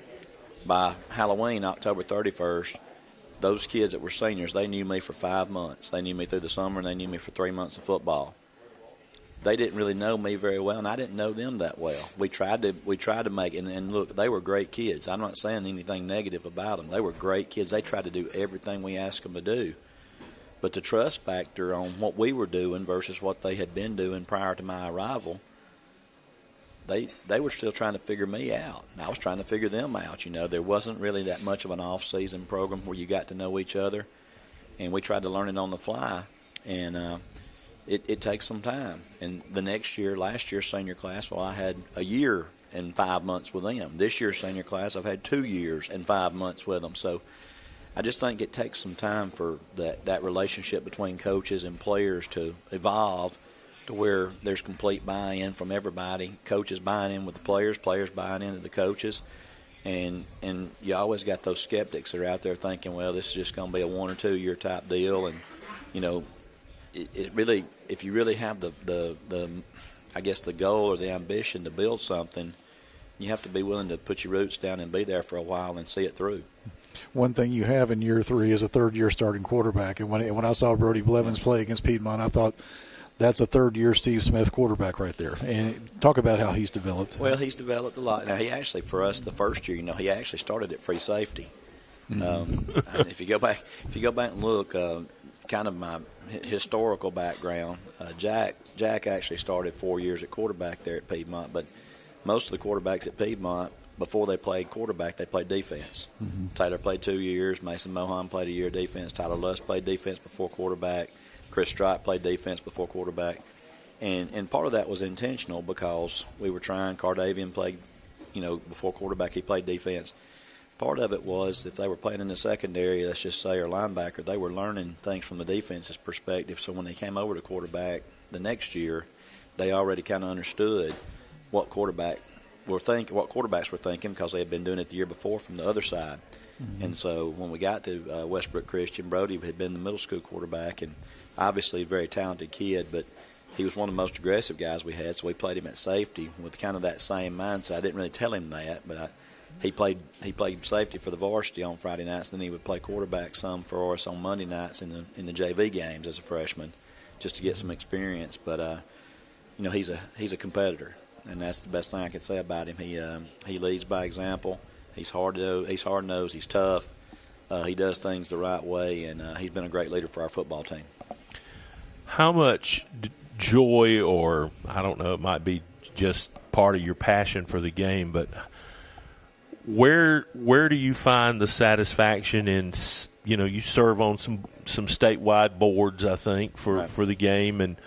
By Halloween, October 31st, those kids that were seniors, they knew me for 5 months. They knew me through the summer, and they knew me for 3 months of football. They didn't really know me very well, and I didn't know them that well. We tried to make it, and look, they were great kids. I'm not saying anything negative about them. They were great kids. They tried to do everything we asked them to do. But the trust factor on what we were doing versus what they had been doing prior to my arrival, they were still trying to figure me out, and I was trying to figure them out. There wasn't really that much of an off-season program where you got to know each other, and we tried to learn it on the fly, and it takes some time. And the last year's senior class, well, I had a year and 5 months with them. This year's senior class, I've had 2 years and 5 months with them. So I just think it takes some time for that relationship between coaches and players to evolve to where there's complete buy-in from everybody. Coaches buying in with the players, players buying into the coaches. And you always got those skeptics that are out there thinking, well, this is just going to be a 1 or 2 year type deal. And, it really, if you really have the I guess the goal or the ambition to build something, you have to be willing to put your roots down and be there for a while and see it through. One thing you have in year 3 is a third-year starting quarterback. And when I saw Brody Blevins play against Piedmont, I thought, that's a third-year Steve Smith quarterback right there. And talk about how he's developed. Well, he's developed a lot. Now, he actually, for us, the first year, he actually started at free safety. Mm-hmm. If you go back and look, kind of my historical background, Jack actually started 4 years at quarterback there at Piedmont. But most of the quarterbacks at Piedmont, before they played quarterback, they played defense. Mm-hmm. Taylor played 2 years. Mason Mohan played a year of defense. Tyler Lust played defense before quarterback. Chris Stripe played defense before quarterback. And part of that was intentional because we were trying. Cardavian played, before quarterback, he played defense. Part of it was if they were playing in the secondary, let's just say, or linebacker, they were learning things from the defense's perspective. So when they came over to quarterback the next year, they already kind of understood what quarterbacks were thinking because they had been doing it the year before from the other side. Mm-hmm. And so when we got to Westbrook Christian, Brody had been the middle school quarterback, and obviously a very talented kid, but he was one of the most aggressive guys we had, so we played him at safety with kind of that same mindset. I didn't really tell him that, but he played safety for the varsity on Friday nights, and then he would play quarterback some for us on Monday nights in the JV games as a freshman, just to get some experience. But he's a competitor, and that's the best thing I can say about him. He leads by example. He's hard-nosed. He's tough. He does things the right way, and he's been a great leader for our football team. How much joy, or I don't know, it might be just part of your passion for the game, but where do you find the satisfaction in, you serve on some statewide boards, I think, for the game, and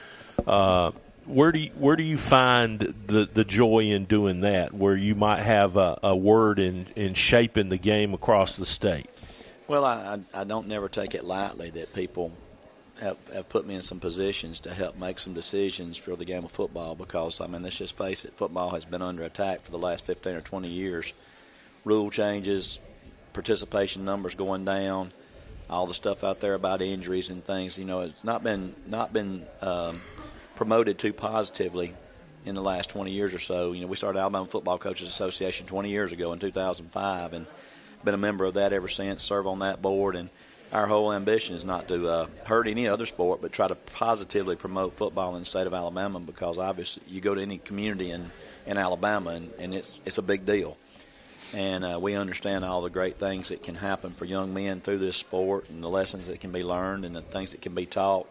where do you find the joy in doing that, where you might have a word in shaping the game across the state? Well, I don't never take it lightly that people have put me in some positions to help make some decisions for the game of football because, let's just face it, football has been under attack for the last 15 or 20 years. Rule changes, participation numbers going down, all the stuff out there about injuries and things, it's not been promoted too positively in the last 20 years or so. We started Alabama Football Coaches Association 20 years ago in 2005 and been a member of that ever since, serve on that board, and our whole ambition is not to hurt any other sport but try to positively promote football in the state of Alabama because obviously you go to any community in Alabama and it's a big deal. And we understand all the great things that can happen for young men through this sport and the lessons that can be learned and the things that can be taught.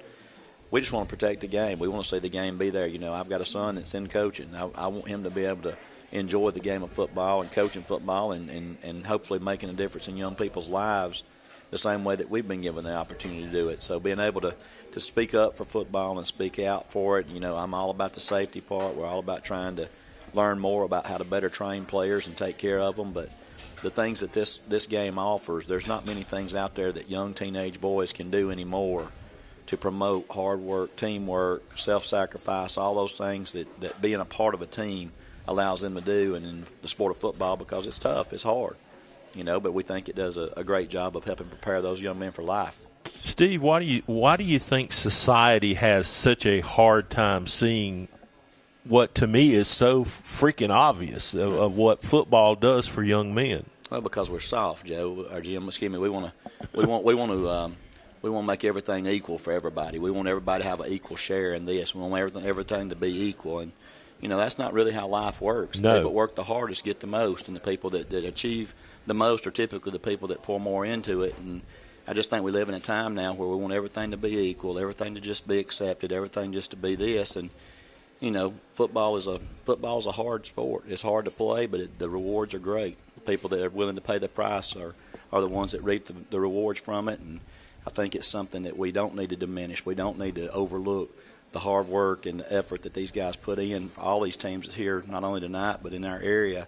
We just want to protect the game. We want to see the game be there. I've got a son that's in coaching. I want him to be able to enjoy the game of football and coaching football and hopefully making a difference in young people's lives the same way that we've been given the opportunity to do it. So being able to speak up for football and speak out for it, I'm all about the safety part. We're all about trying to learn more about how to better train players and take care of them. But the things that this game offers, there's not many things out there that young teenage boys can do anymore to promote hard work, teamwork, self-sacrifice, all those things that being a part of a team allows them to do and in the sport of football because it's tough, it's hard. But we think it does a great job of helping prepare those young men for life. Steve, why do you think society has such a hard time seeing what to me is so freaking obvious of what football does for young men? Well, because we're soft, Joe, or Jim. Excuse me. We want to make everything equal for everybody. We want everybody to have an equal share in this. We want everything to be equal, and that's not really how life works. No. The people that work the hardest get the most, and the people that achieve the most are typically the people that pour more into it. And I just think we live in a time now where we want everything to be equal, everything to just be accepted, everything just to be this. And football's a hard sport. It's hard to play, but the rewards are great. The people that are willing to pay the price are the ones that reap the rewards from it. And I think it's something that we don't need to diminish. We don't need to overlook the hard work and the effort that these guys put in. All these teams here, not only tonight but in our area,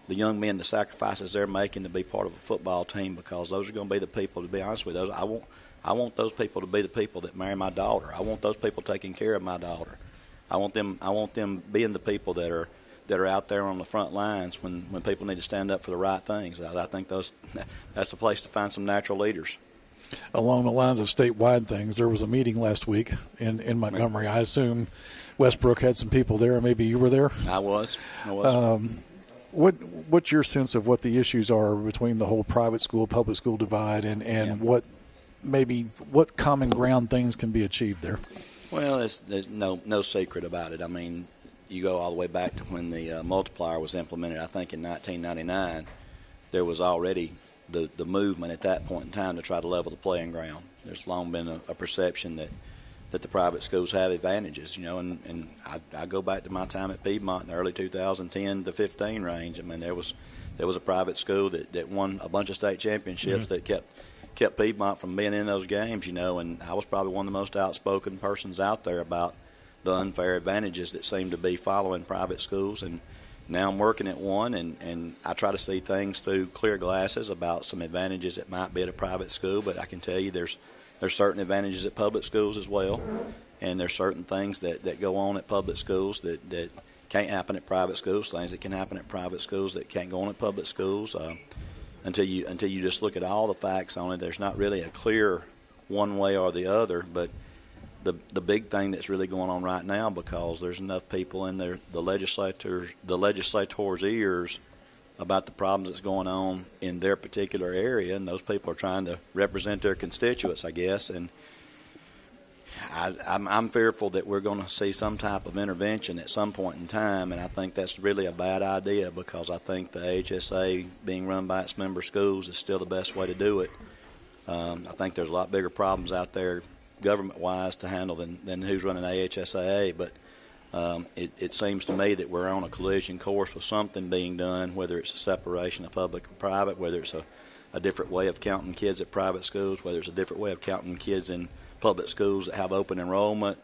the young men, the sacrifices they're making to be part of a football team, because those are going to be the people. To be honest with you, I want those people to be the people that marry my daughter. I want those people taking care of my daughter. I want them being the people that are out there on the front lines when people need to stand up for the right things. I think that's the place to find some natural leaders. Along the lines of statewide things, there was a meeting last week in Montgomery. I assume Westbrook had some people there. Maybe you were there? I was. What's your sense of what the issues are between the whole private school, public school divide, and what common ground things can be achieved there? Well, there's no secret about it. I mean, you go all the way back to when the multiplier was implemented, I think in 1999, there was already the movement at that point in time to try to level the playing ground. There's long been a perception that the private schools have advantages, and I go back to my time at Piedmont in the early 2010 to 15 range. I mean, there was a private school that won a bunch of state championships that kept Piedmont from being in those games, and I was probably one of the most outspoken persons out there about the unfair advantages that seem to be following private schools. And now I'm working at one, and I try to see things through clear glasses about some advantages that might be at a private school, but I can tell you there's certain advantages at public schools as well, and there's certain things that go on at public schools that can't happen at private schools, things that can happen at private schools that can't go on at public schools. Until you just look at all the facts on it, there's not really a clear one way or the other. But the big thing that's really going on right now, because there's enough people in the legislators' ears about the problems that's going on in their particular area, and those people are trying to represent their constituents, I guess. And I'm fearful that we're going to see some type of intervention at some point in time, and I think that's really a bad idea, because I think the HSA being run by its member schools is still the best way to do it. I think there's a lot bigger problems out there government-wise to handle than who's running AHSAA, but it seems to me that we're on a collision course with something being done, whether it's a separation of public and private, whether it's a different way of counting kids at private schools, whether it's a different way of counting kids in public schools that have open enrollment.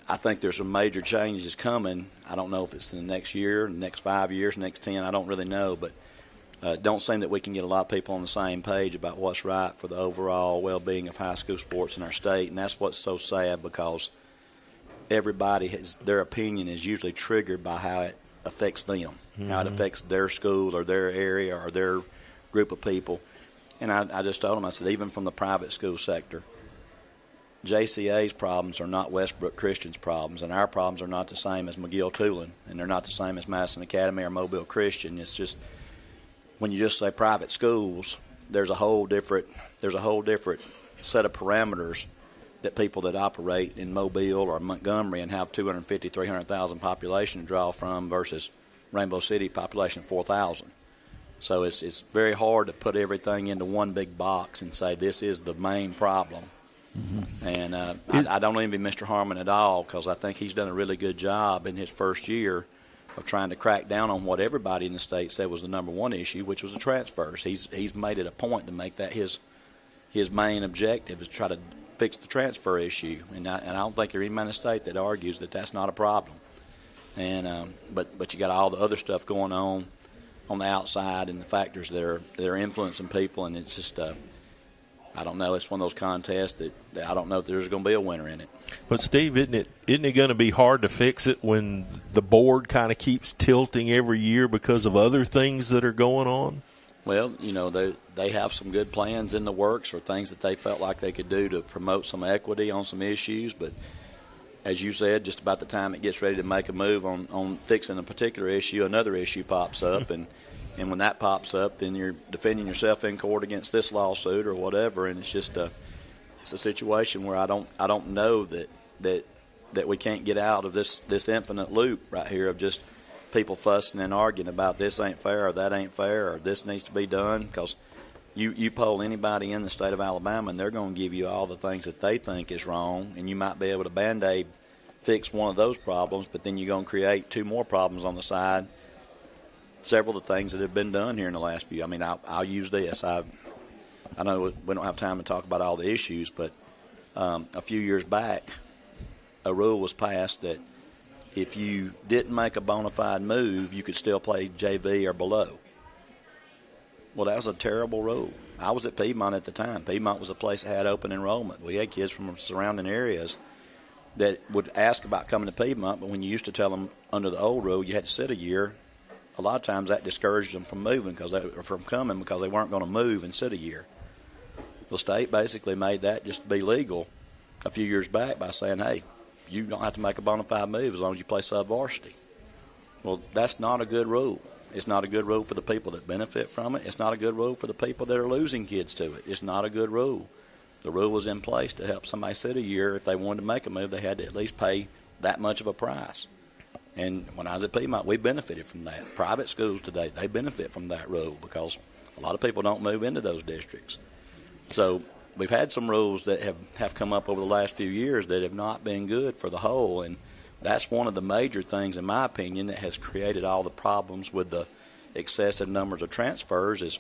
I think there's some major changes coming. I don't know if it's in the next year, the next 5 years, next 10. I don't really know, but don't seem that we can get a lot of people on the same page about what's right for the overall well-being of high school sports in our state, and that's what's so sad, because everybody their opinion is usually triggered by how it affects them, how it affects their school or their area or their group of people. And I just told them, I said, even from the private school sector, JCA's problems are not Westbrook Christian's problems, and our problems are not the same as McGill-Tulane, and they're not the same as Madison Academy or Mobile Christian. It's just, when you just say private schools, there's a whole different set of parameters that people that operate in Mobile or Montgomery and have 250, 300,000 population to draw from versus Rainbow City population 4,000. So it's very hard to put everything into one big box and say this is the main problem. Mm-hmm. And I don't envy Mr. Harmon at all, because I think he's done a really good job in his first year of trying to crack down on what everybody in the state said was the number one issue, which was the transfers. He's made it a point to make that his main objective is to try to fix the transfer issue. And I don't think there's any man in the state that argues that that's not a problem. And but you got all the other stuff going on the outside and the factors that are influencing people, and it's just I don't know. It's one of those contests that I don't know if there's going to be a winner in it. But, Steve, isn't it going to be hard to fix it when the board kind of keeps tilting every year because of other things that are going on? Well, they have some good plans in the works for things that they felt like they could do to promote some equity on some issues. But, as you said, just about the time it gets ready to make a move on fixing a particular issue, another issue pops up. And when that pops up, then you're defending yourself in court against this lawsuit or whatever, and it's just it's a situation where I don't know that we can't get out of this infinite loop right here of just people fussing and arguing about this ain't fair or that ain't fair or this needs to be done. Because you poll anybody in the state of Alabama, and they're going to give you all the things that they think is wrong, and you might be able to Band-Aid fix one of those problems, but then you're going to create 2 more problems on the side. Several of the things that have been done here in the last few. I mean, I'll use this. I know we don't have time to talk about all the issues, but a few years back, a rule was passed that if you didn't make a bona fide move, you could still play JV or below. Well, that was a terrible rule. I was at Piedmont at the time. Piedmont was a place that had open enrollment. We had kids from surrounding areas that would ask about coming to Piedmont, but when you used to tell them under the old rule you had to sit a year, a lot of times that discouraged them from moving from coming because they weren't going to move and sit a year. The state basically made that just be legal a few years back by saying, hey, you don't have to make a bona fide move as long as you play sub-varsity. Well, that's not a good rule. It's not a good rule for the people that benefit from it. It's not a good rule for the people that are losing kids to it. It's not a good rule. The rule was in place to help somebody sit a year. If they wanted to make a move, they had to at least pay that much of a price. And when I was at Piedmont, we benefited from that. Private schools today, they benefit from that rule because a lot of people don't move into those districts. So we've had some rules that have come up over the last few years that have not been good for the whole, and that's one of the major things, in my opinion, that has created all the problems with the excessive numbers of transfers is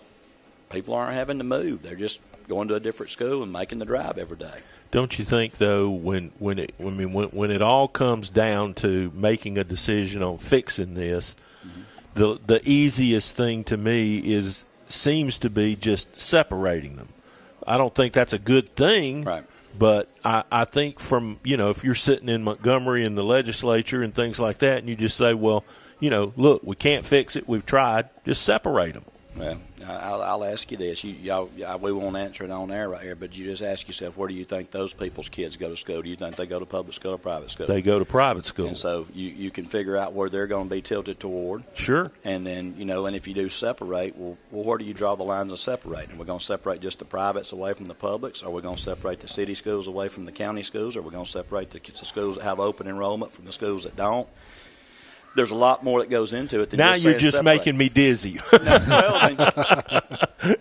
people aren't having to move. They're just going to a different school and making the drive every day. Don't you think, though, when it all comes down to making a decision on fixing this, the easiest thing to me seems to be just separating them. I don't think that's a good thing, right? But I think from, if you're sitting in Montgomery in the legislature and things like that, and you just say, well, look, we can't fix it, we've tried, just separate them. Well, I'll ask you this. We won't answer it on air right here, but you just ask yourself, where do you think those people's kids go to school? Do you think they go to public school or private school? They go to private school. And so you can figure out where they're going to be tilted toward. Sure. And then, and if you do separate, well, where do you draw the lines of separating? We're going to separate just the privates away from the publics? Are we going to separate the city schools away from the county schools? Are we going to separate the schools that have open enrollment from the schools that don't? There's a lot more that goes into it than now just you're just separate. making me dizzy.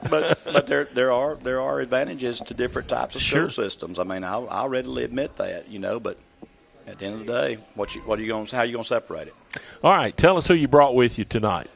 But there are advantages to different types of school systems. I mean, I'll readily admit that, but at the end of the day, how are you going to separate it? All right, tell us who you brought with you tonight.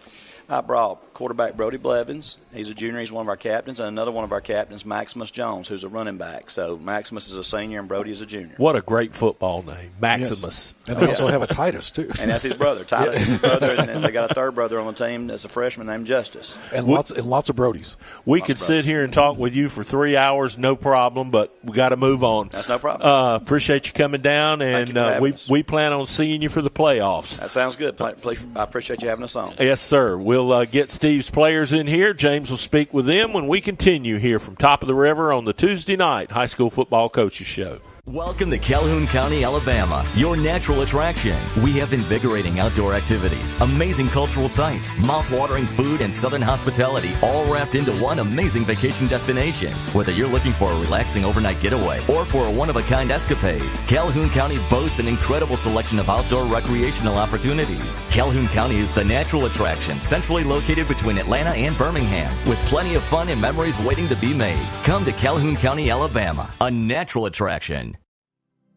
I brought quarterback Brody Blevins. He's a junior. He's one of our captains. And another one of our captains, Maximus Jones, who's a running back. So Maximus is a senior and Brody is a junior. What a great football name, Maximus. Yes. And they also have a Titus, too. And that's his brother. Titus is his brother. And then they got a third brother on the team that's a freshman named Justice. And lots of Brodies. We could sit here and talk with you for 3 hours, no problem, but we got to move on. That's no problem. Appreciate you coming down, and we plan on seeing you for the playoffs. That sounds good. Please, I appreciate you having us on. Yes, sir. We'll get Steve's players in here. James will speak with them when we continue here from Top of the River on the Tuesday night High School Football Coaches Show. Welcome to Calhoun County, Alabama, your natural attraction. We have invigorating outdoor activities, amazing cultural sites, mouth-watering food, and southern hospitality, all wrapped into one amazing vacation destination. Whether you're looking for a relaxing overnight getaway or for a one-of-a-kind escapade, Calhoun County boasts an incredible selection of outdoor recreational opportunities. Calhoun County is the natural attraction, centrally located between Atlanta and Birmingham, with plenty of fun and memories waiting to be made. Come to Calhoun County, Alabama, a natural attraction.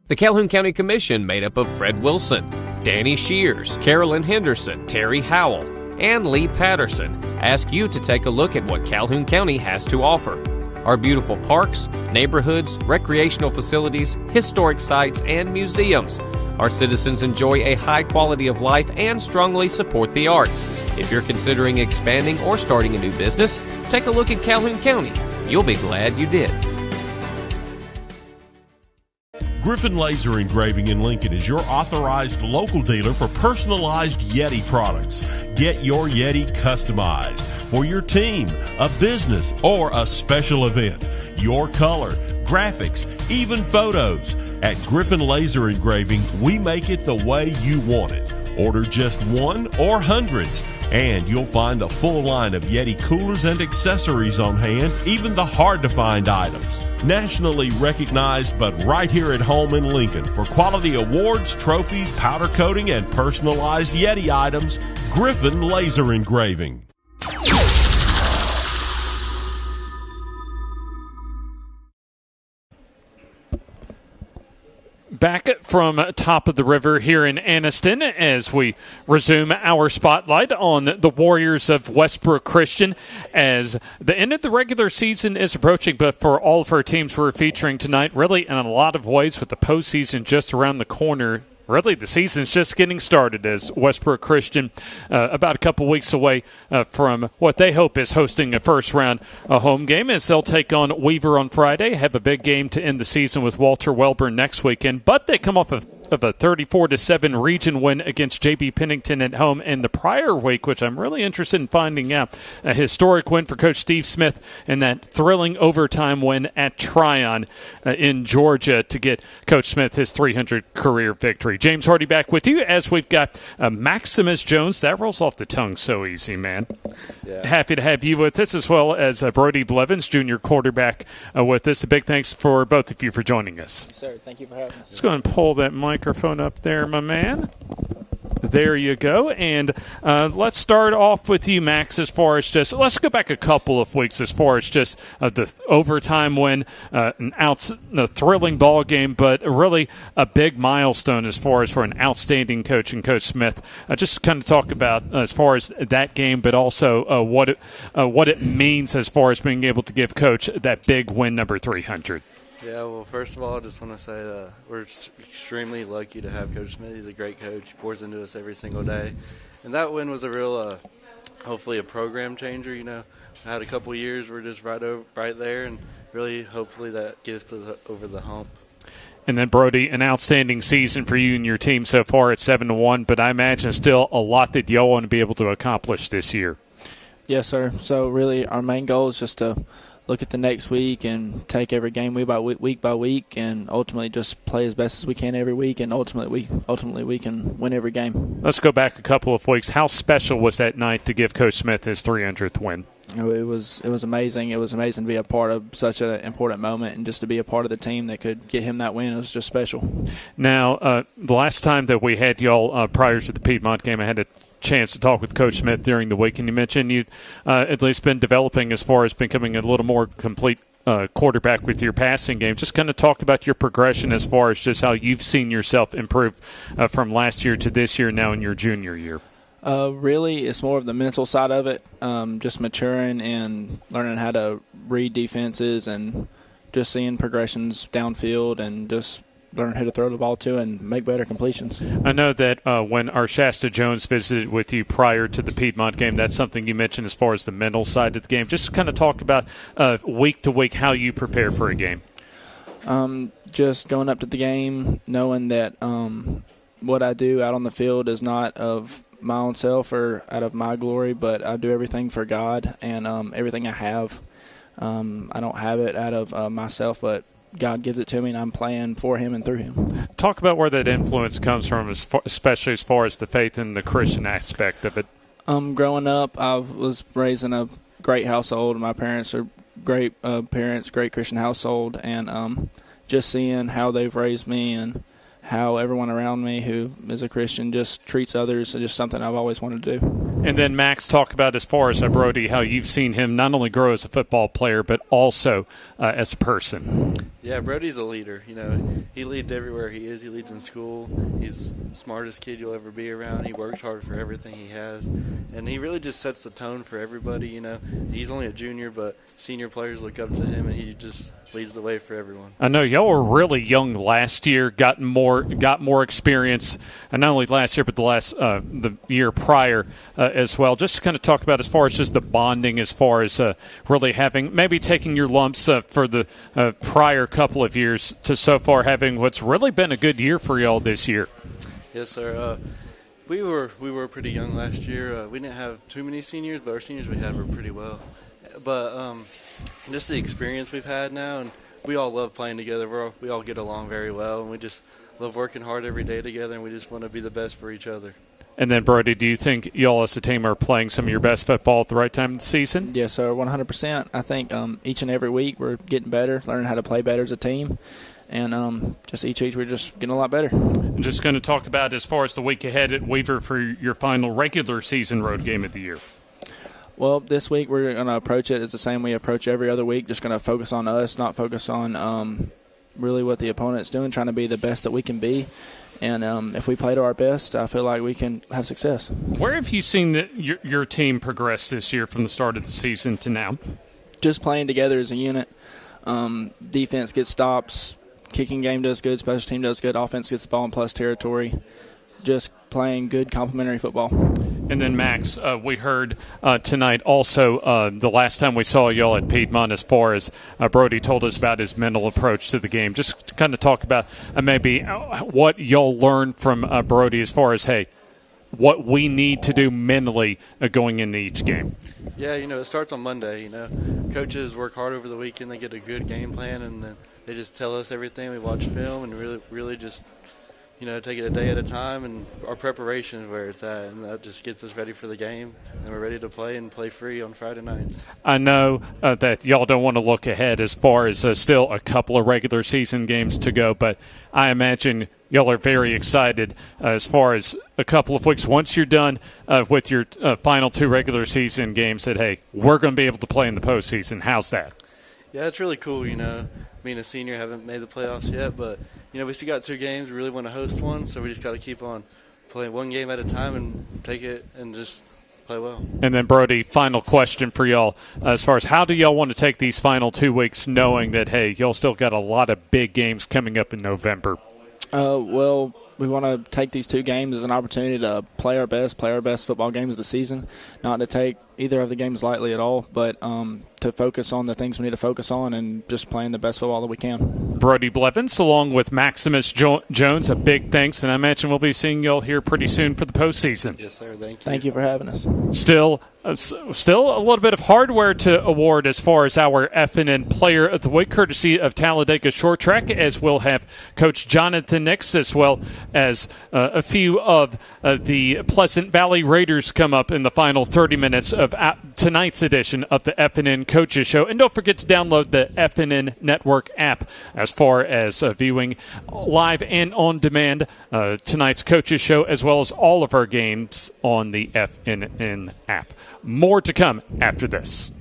The Calhoun County Commission, made up of Fred Wilson, Danny Shears, Carolyn Henderson, Terry Howell, and Lee Patterson, ask you to take a look at what Calhoun County has to offer. Our beautiful parks, neighborhoods, recreational facilities, historic sites, and museums. Our citizens enjoy a high quality of life and strongly support the arts. If you're considering expanding or starting a new business, take a look at Calhoun County. You'll be glad you did. Griffin Laser Engraving in Lincoln is your authorized local dealer for personalized Yeti products. Get your Yeti customized for your team, a business, or a special event. Your color, graphics, even photos. At Griffin Laser Engraving, we make it the way you want it. Order just one or hundreds, and you'll find the full line of Yeti coolers and accessories on hand, even the hard-to-find items. Nationally recognized, but right here at home in Lincoln for quality awards, trophies, powder coating, and personalized Yeti items, Griffin Laser Engraving. Back from top of the river here in Anniston as we resume our spotlight on the Warriors of Westbrook Christian as the end of the regular season is approaching, but for all of our teams we're featuring tonight, really in a lot of ways with the postseason just around the corner. Really, the season's just getting started as Westbrook Christian about a couple weeks away from what they hope is hosting a first-round home game as they'll take on Weaver on Friday, have a big game to end the season with Walter Welborn next weekend, but they come off of a 34-7 region win against J.B. Pennington at home in the prior week, which I'm really interested in finding out. A historic win for Coach Steve Smith and that thrilling overtime win at Tryon in Georgia to get Coach Smith his 300 career victory. James Hardy back with you as we've got Maximus Jones. That rolls off the tongue so easy, man. Yeah. Happy to have you with us, as well as Brody Blevins, junior quarterback, with us. A big thanks for both of you for joining us. Yes, sir. Thank you for having us. Let's go and pull that microphone up there, my man. There you go. And let's start off with you, Max, as far as just – let's go back a couple of weeks as far as just the overtime win, a thrilling ball game, but really a big milestone as far as for an outstanding coach and Coach Smith. Just kind of talk about as far as that game, but also what it means as far as being able to give Coach that big win number 300. Yeah, well, first of all, I just want to say we're extremely lucky to have Coach Smith. He's a great coach. He pours into us every single day. And that win was a real, hopefully, a program changer. You know, I had a couple years. We're just right there, and really, hopefully, that gets us over the hump. And then, Brody, an outstanding season for you and your team so far at 7-1, but I imagine still a lot that y'all want to be able to accomplish this year. Yes, sir. So, really, our main goal is just to look at the next week and take every game week by week and ultimately just play as best as we can every week, and ultimately we can win every game. Let's go back a couple of weeks. How special was that night to give Coach Smith his 300th win? It was amazing. It was amazing to be a part of such an important moment and just to be a part of the team that could get him that win. It was just special. Now, the last time that we had y'all prior to the Piedmont game, I had a chance to talk with Coach Smith during the week, and you mentioned you'd at least been developing as far as becoming a little more complete quarterback with your passing game. Just kind of talk about your progression as far as just how you've seen yourself improve from last year to this year now in your junior year. Really, it's more of the mental side of it, just maturing and learning how to read defenses and just seeing progressions downfield and just learn who to throw the ball to and make better completions. I know that when our Shasta Jones visited with you prior to the Piedmont game, that's something you mentioned as far as the mental side of the game. Just kind of talk about week to week how you prepare for a game. Just going up to the game, knowing that what I do out on the field is not of my own self or out of my glory, but I do everything for God, and everything I have, I don't have it out of myself, but God gives it to me, and I'm playing for Him and through Him. Talk about where that influence comes from, especially as far as the faith and the Christian aspect of it. Growing up, I was raised in a great household. My parents are great parents, great Christian household, and just seeing how they've raised me and how everyone around me who is a Christian just treats others is just something I've always wanted to do. And then, Max, talk about as far as Brody, how you've seen him not only grow as a football player, but also as a person. Yeah, Brody's a leader. You know, he leads everywhere he is. He leads in school. He's the smartest kid you'll ever be around. He works hard for everything he has. And he really just sets the tone for everybody, you know. He's only a junior, but senior players look up to him, and he just leads the way for everyone. I know y'all were really young last year, got more experience, and not only last year, but the year prior as well. Just to kind of talk about as far as just the bonding, as far as really having, maybe taking your lumps for the prior couple of years to so far having what's really been a good year for y'all this year. Yes, sir. We were pretty young last year. We didn't have too many seniors, but our seniors we had were pretty well. But just the experience we've had now, and we all love playing together. We all get along very well, and we just love working hard every day together, and we just want to be the best for each other. And then, Brody, do you think y'all as a team are playing some of your best football at the right time of the season? Yes, sir, 100%. I think each and every week we're getting better, learning how to play better as a team. And just each week we're just getting a lot better. I'm just going to talk about as far as the week ahead at Weaver for your final regular season road game of the year. Well, this week we're going to approach it as the same we approach every other week, just going to focus on us, not focus on really what the opponent's doing, trying to be the best that we can be. And if we play to our best, I feel like we can have success. Where have you seen your team progress this year from the start of the season to now? Just playing together as a unit. Defense gets stops. Kicking game does good. Special team does good. Offense gets the ball in plus territory. Just playing good complementary football. And then, Max, we heard tonight also the last time we saw y'all at Piedmont, as far as Brody told us about his mental approach to the game. Just to kind of talk about maybe what y'all learned from Brody as far as, hey, what we need to do mentally going into each game. Yeah, it starts on Monday. Coaches work hard over the weekend. They get a good game plan, and then they just tell us everything. We watch film and really just take it a day at a time, and our preparation is where it's at, and that just gets us ready for the game, and we're ready to play and play free on Friday nights. I know that y'all don't want to look ahead as far as still a couple of regular season games to go, but I imagine y'all are very excited as far as a couple of weeks. Once you're done with your final 2 regular season games, that, hey, we're going to be able to play in the postseason. How's that? Yeah, it's really cool, Being a senior, haven't made the playoffs yet, but we still got 2 games. We really want to host one, so we just got to keep on playing one game at a time and take it and just play well. And then, Brody, final question for y'all as far as how do y'all want to take these final 2 weeks, knowing that, hey, y'all still got a lot of big games coming up in November? Well, we want to take these 2 games as an opportunity to play our best football games of the season, not to take either of the games lightly at all, but to focus on the things we need to focus on and just playing the best football that we can. Brody Blevins, along with Maximus Jones, a big thanks, and I imagine we'll be seeing y'all here pretty soon for the postseason. Yes, sir. Thank you. Thank you for having us. Still a little bit of hardware to award as far as our FNN Player of the Week, courtesy of Talladega Short Track, as we'll have Coach Jonathan Nix, as well as a few of the Pleasant Valley Raiders come up in the final 30 minutes of tonight's edition of the FNN Coaches Show. And don't forget to download the FNN Network app as far as viewing live and on demand tonight's Coaches Show, as well as all of our games on the FNN app. More to come after this.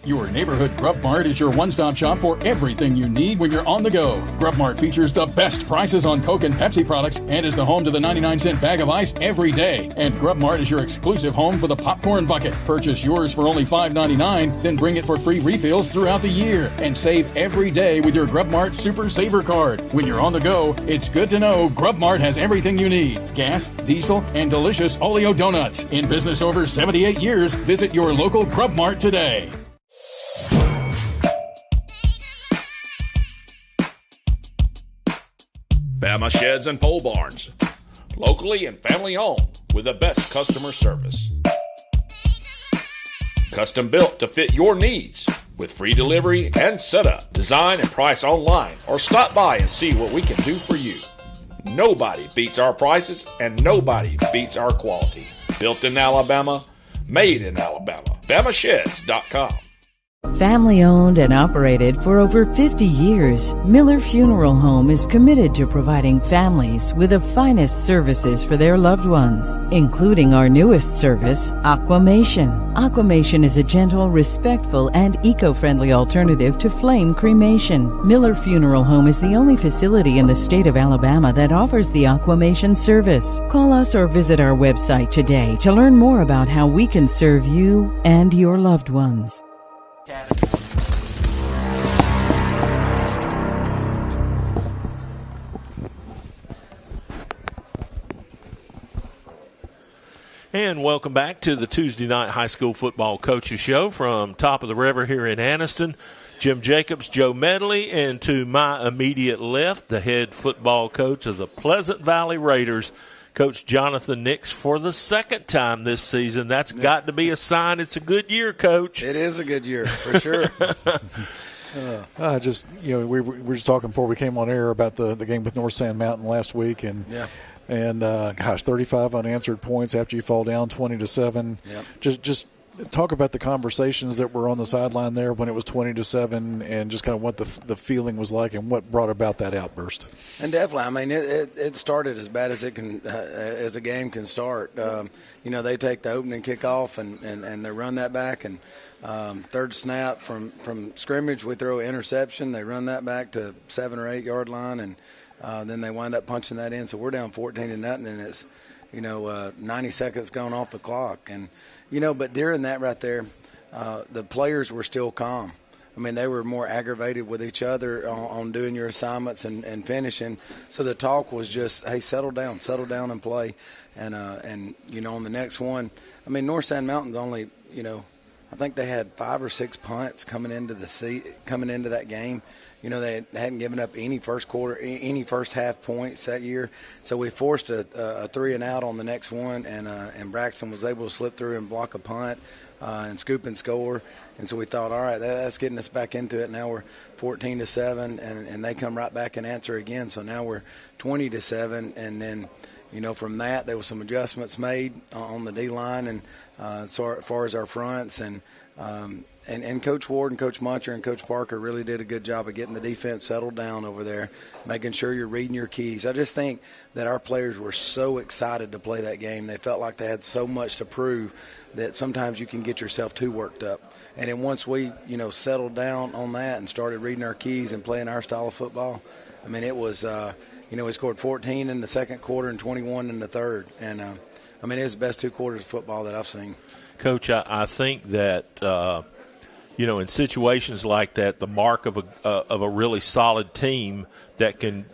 Your neighborhood Grub Mart is your one-stop shop for everything you need when you're on the go. Grub Mart features the best prices on Coke and Pepsi products and is the home to the 99-cent bag of ice every day. And Grub Mart is your exclusive home for the popcorn bucket. Purchase yours for only $5.99, then bring it for free refills throughout the year. And save every day with your Grub Mart Super Saver card. When you're on the go, it's good to know Grub Mart has everything you need. Gas, diesel, and delicious Oleo donuts. In business over 78 years, visit your local Grub Mart today. Bama Sheds and Pole Barns, locally and family owned with the best customer service. Custom built to fit your needs with free delivery and setup. Design and price online or stop by and see what we can do for you. Nobody beats our prices and nobody beats our quality. Built in Alabama, made in Alabama. BamaSheds.com. Family owned and operated for over 50 years, Miller Funeral Home is committed to providing families with the finest services for their loved ones, including our newest service, Aquamation. Aquamation is a gentle, respectful, and eco-friendly alternative to flame cremation. Miller Funeral Home is the only facility in the state of Alabama that offers the Aquamation service. Call us or visit our website today to learn more about how we can serve you and your loved ones. And welcome back to the Tuesday night high school football coaches show from Top of the River here in Anniston. Jim Jacobs, Joe Medley, and to my immediate left, the head football coach of the Pleasant Valley Raiders, Coach Jonathan Nix, for the second time this season. That's got to be a sign it's a good year, Coach. It is a good year, for sure. We were just talking before we came on air about the game with North Sand Mountain last week, and 35 unanswered points after you fall down 20-7. Yep. Just talk about the conversations that were on the sideline there when it was 20-7, and just kind of what the feeling was like, and what brought about that outburst. And definitely, I mean, it started as bad as it can, as a game can start. They take the opening kickoff and they run that back, and third snap from scrimmage, we throw an interception. They run that back to 7 or 8 yard line, and then they wind up punching that in. So we're down 14-0, and it's 90 seconds gone off the clock, and but during that right there, the players were still calm. I mean, they were more aggravated with each other on doing your assignments and finishing. So the talk was just, hey, settle down and play. And on the next one, I mean, North Sand Mountain's only, I think they had 5 or 6 punts coming into that game. They hadn't given up any first half points that year. So we forced a 3-and-out on the next one, and Braxton was able to slip through and block a punt and scoop and score. And so we thought, all right, that's getting us back into it. Now we're 14-7, and they come right back and answer again. So now we're 20-7, and then from that there was some adjustments made on the D-line and as far as our fronts, and Coach Ward and Coach Muncher and Coach Parker really did a good job of getting the defense settled down over there, making sure you're reading your keys. I just think that our players were so excited to play that game. They felt like they had so much to prove that sometimes you can get yourself too worked up. And then once we, settled down on that and started reading our keys and playing our style of football, I mean, it was, we scored 14 in the second quarter and 21 in the third. And, it's the best 2 quarters of football that I've seen. Coach, I think that in situations like that, the mark of a really solid team that can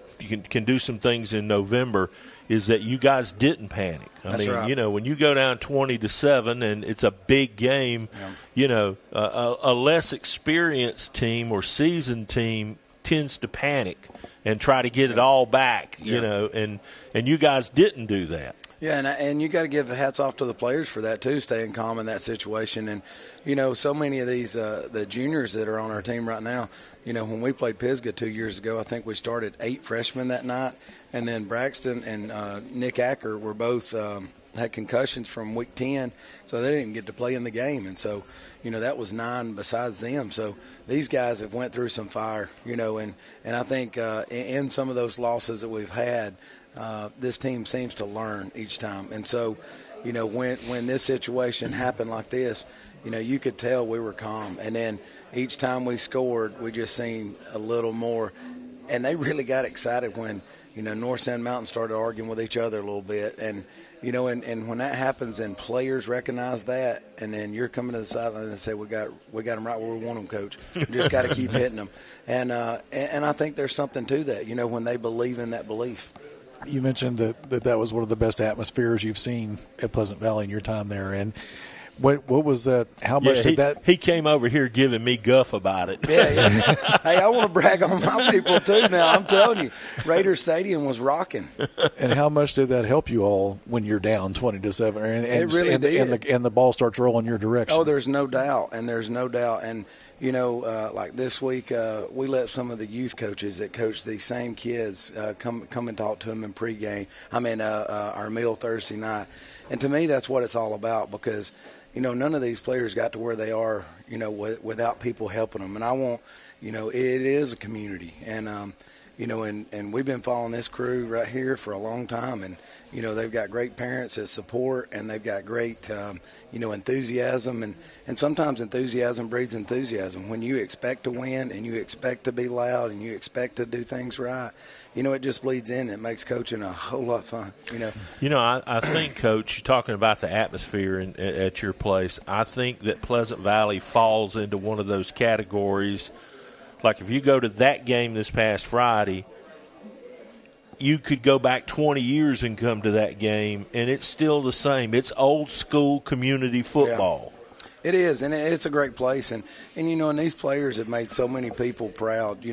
do some things in November is that you guys didn't panic. That's right. When you go down 20-7 and it's a big game, a less experienced team or seasoned team tends to panic and try to get it all back. And you guys didn't do that. Yeah, and you got to give hats off to the players for that too, staying calm in that situation. And so many of these the juniors that are on our team right now, when we played Pisgah 2 years ago, I think we started 8 freshmen that night, and then Braxton and Nick Acker were both had concussions from week 10, so they didn't even get to play in the game. And so that was 9 besides them. So these guys have went through some fire, and I think in some of those losses that we've had, this team seems to learn each time. And so, when this situation happened like this, you could tell we were calm. And then each time we scored, we just seen a little more. And they really got excited when, North Sand Mountain started arguing with each other a little bit. And, and when that happens and players recognize that, and then you're coming to the sideline and say, we got them right where we want them, Coach. We just got to keep hitting them. And I think there's something to that, when they believe in that belief. You mentioned that was one of the best atmospheres you've seen at Pleasant Valley in your time there. And what was that? How much did that? He came over here giving me guff about it. Yeah. Hey, I want to brag on my people too now. I'm telling you, Raider Stadium was rocking. And how much did that help you all when you're down 20-7? It really did. And the ball starts rolling your direction. Oh, there's no doubt. And like this week, we let some of the youth coaches that coach these same kids come and talk to them in pregame. Our meal Thursday night. And to me, that's what it's all about, because, none of these players got to where they are, without people helping them. And I want, it is a community. And, and we've been following this crew right here for a long time. And, they've got great parents that support, and they've got great, enthusiasm. And sometimes enthusiasm breeds enthusiasm. When you expect to win and you expect to be loud and you expect to do things right, it just bleeds in. It makes coaching a whole lot of fun, I think, Coach, you're talking about the atmosphere at your place. I think that Pleasant Valley falls into one of those categories. Like if you go to that game this past Friday, you could go back 20 years and come to that game, and it's still the same. It's old school community football. Yeah. It is, and it's a great place. And these players have made so many people proud,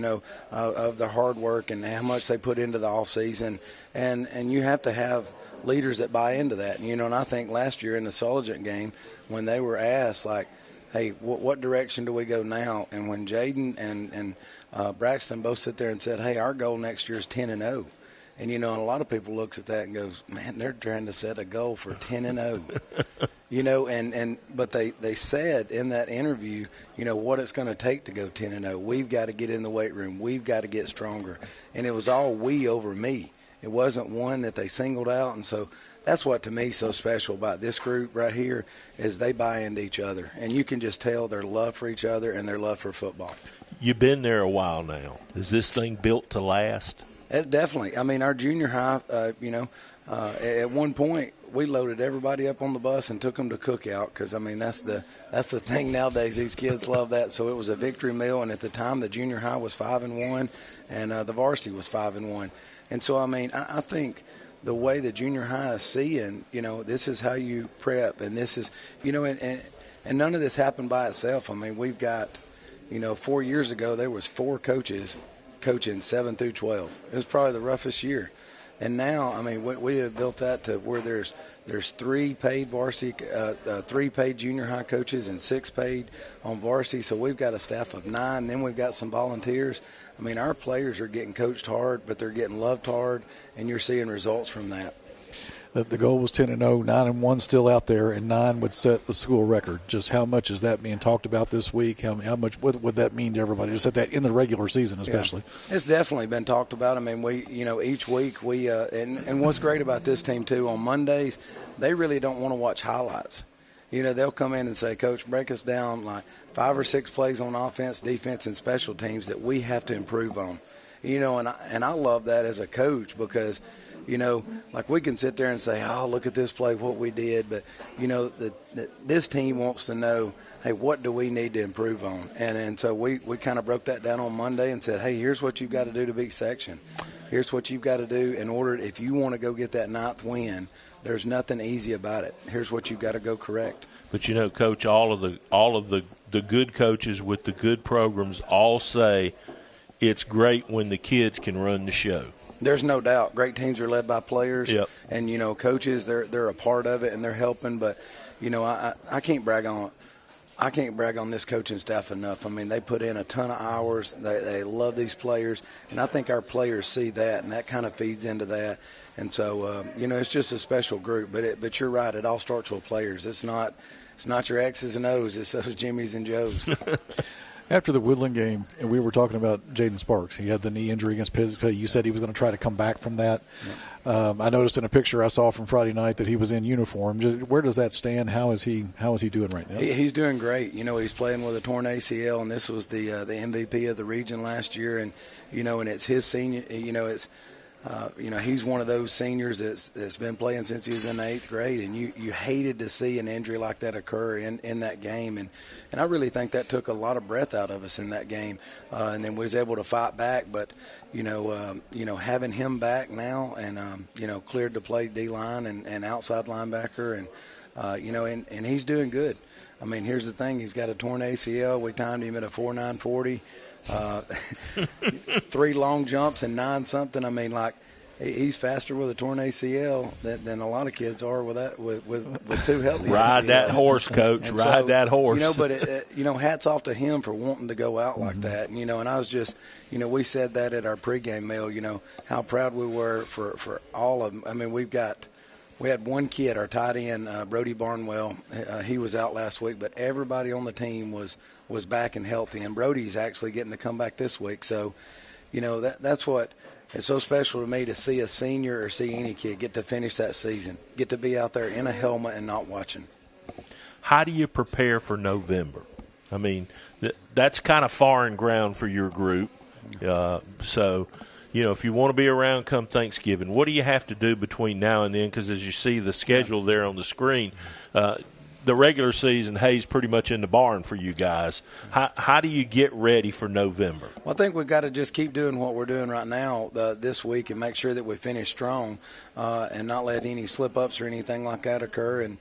of their hard work and how much they put into the offseason. And you have to have leaders that buy into that. And I think last year in the Sulligent game, when they were asked, like, hey, what direction do we go now? And when Jaden and Braxton both sit there and said, hey, our goal next year is 10-0. And, you know, and a lot of people looks at that and goes, man, they're trying to set a goal for 10-0. You know, but they said in that interview, you know, what it's going to take to go 10-0. We've got to get in the weight room. We've got to get stronger. And it was all we over me. It wasn't one that they singled out. And so that's what to me is so special about this group right here is they buy into each other. And you can just tell their love for each other and their love for football. You've been there a while now. Is this thing built to last? Definitely. I mean, our junior high, at one point we loaded everybody up on the bus and took them to cookout because, I mean, that's the thing nowadays. These kids love that. So it was a victory meal, and at the time the junior high was 5-1, and the varsity was 5-1. And so, I mean, I think the way the junior high is seeing, you know, this is how you prep, and this is, you know, and none of this happened by itself. I mean, we've got, you know, 4 years ago there was 4 coaches coaching 7 through 12. It was probably the roughest year. And now, I mean, we have built that to where there's 3 paid varsity, 3 paid junior high coaches and 6 paid on varsity. So we've got a staff of 9. Then we've got some volunteers. I mean, our players are getting coached hard, but they're getting loved hard, and you're seeing results from that. The goal was 10-0, 9-1 still out there, and 9 would set the school record. Just how much is that being talked about this week? How much what would that mean to everybody? Just set that in the regular season, especially. Yeah. It's definitely been talked about. I mean, we, you know, each week we and what's great about this team too, on Mondays, they really don't want to watch highlights. You know, they'll come in and say, Coach, break us down like 5 or 6 plays on offense, defense, and special teams that we have to improve on. You know, and I love that as a coach because, you know, like we can sit there and say, oh, look at this play, what we did. But, you know, this team wants to know, hey, what do we need to improve on? And so we kind of broke that down on Monday and said, hey, here's what you've got to do to beat section. Here's what you've got to do in order, if you want to go get that 9th win, there's nothing easy about it. Here's what you've got to go correct. But, you know, Coach, all of the good coaches with the good programs all say it's great when the kids can run the show. There's no doubt. Great teams are led by players. Yep. And, you know, coaches, they're a part of it and they're helping. But, you know, I can't brag on this coaching staff enough. I mean, they put in a ton of hours. They love these players. And I think our players see that, and that kind of feeds into that. And so, you know, it's just a special group. But you're right. It all starts with players. It's not your X's and O's. It's those Jimmys and Joes. After the Woodland game, and we were talking about Jaden Sparks. He had the knee injury against Pittsburgh. You said he was going to try to come back from that. Yeah. I noticed in a picture I saw from Friday night that he was in uniform. Where does that stand? How is he doing right now? He's doing great. You know, he's playing with a torn ACL, and this was the MVP of the region last year. And, you know, and it's his senior. You know, it's you know, he's one of those seniors that's been playing since he was in the 8th grade, and you hated to see an injury like that occur in that game, and I really think that took a lot of breath out of us in that game, and then we was able to fight back. But you know, having him back now, and you know, cleared to play D-line and outside linebacker, and you know, and he's doing good. I mean, here's the thing: he's got a torn ACL. We timed him at a 4.9 40. 3 long jumps and 9 something. I mean, like, he's faster with a torn ACL than a lot of kids are with 2 healthy Ride ACLs. That horse, Coach. And Ride so, that horse. You know, but you know, hats off to him for wanting to go out like that. And, you know, and I was just, you know, we said that at our pregame meal. You know how proud we were for all of them. I mean, we had one kid, our tight end, Brody Barnwell. He was out last week, but everybody on the team was back and healthy. And Brody's actually getting to come back this week. So, you know, that's what is so special to me, to see a senior or see any kid get to finish that season, get to be out there in a helmet and not watching. How do you prepare for November? I mean, that's kind of foreign ground for your group. So, you know, if you want to be around come Thanksgiving, what do you have to do between now and then? Because as you see the schedule there on the screen, the regular season hay's pretty much in the barn for you guys. How do you get ready for November? Well, I think we've got to just keep doing what we're doing right now this week and make sure that we finish strong and not let any slip-ups or anything like that occur. And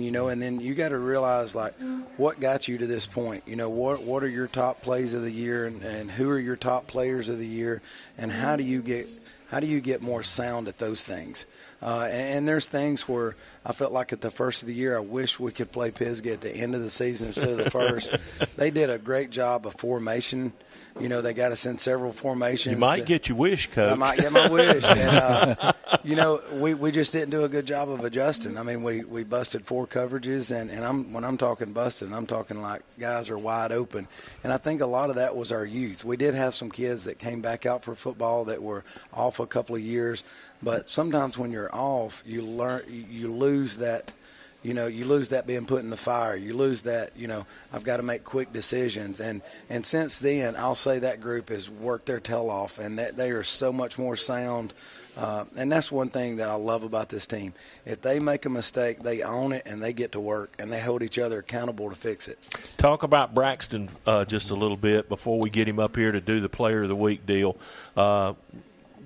you know, and then you got to realize, like, what got you to this point. You know, what are your top plays of the year, and who are your top players of the year, and how do you get How do you get more sound at those things? And there's things where I felt like at the first of the year, I wish we could play Pisgah at the end of the season instead of the first. They did a great job of formation. You know, they got us in several formations. You might get your wish, Coach. I might get my wish. And, you know, we just didn't do a good job of adjusting. I mean, we busted 4 coverages, and when I'm talking busting, I'm talking like guys are wide open. And I think a lot of that was our youth. We did have some kids that came back out for football that were off a couple of years. But sometimes when you're off, you lose that. You know, you lose that being put in the fire. You lose that, you know, I've got to make quick decisions. And since then, I'll say that group has worked their tail off, and that they are so much more sound. And that's one thing that I love about this team. If they make a mistake, they own it, and they get to work, and they hold each other accountable to fix it. Talk about Braxton just a little bit before we get him up here to do the Player of the Week deal.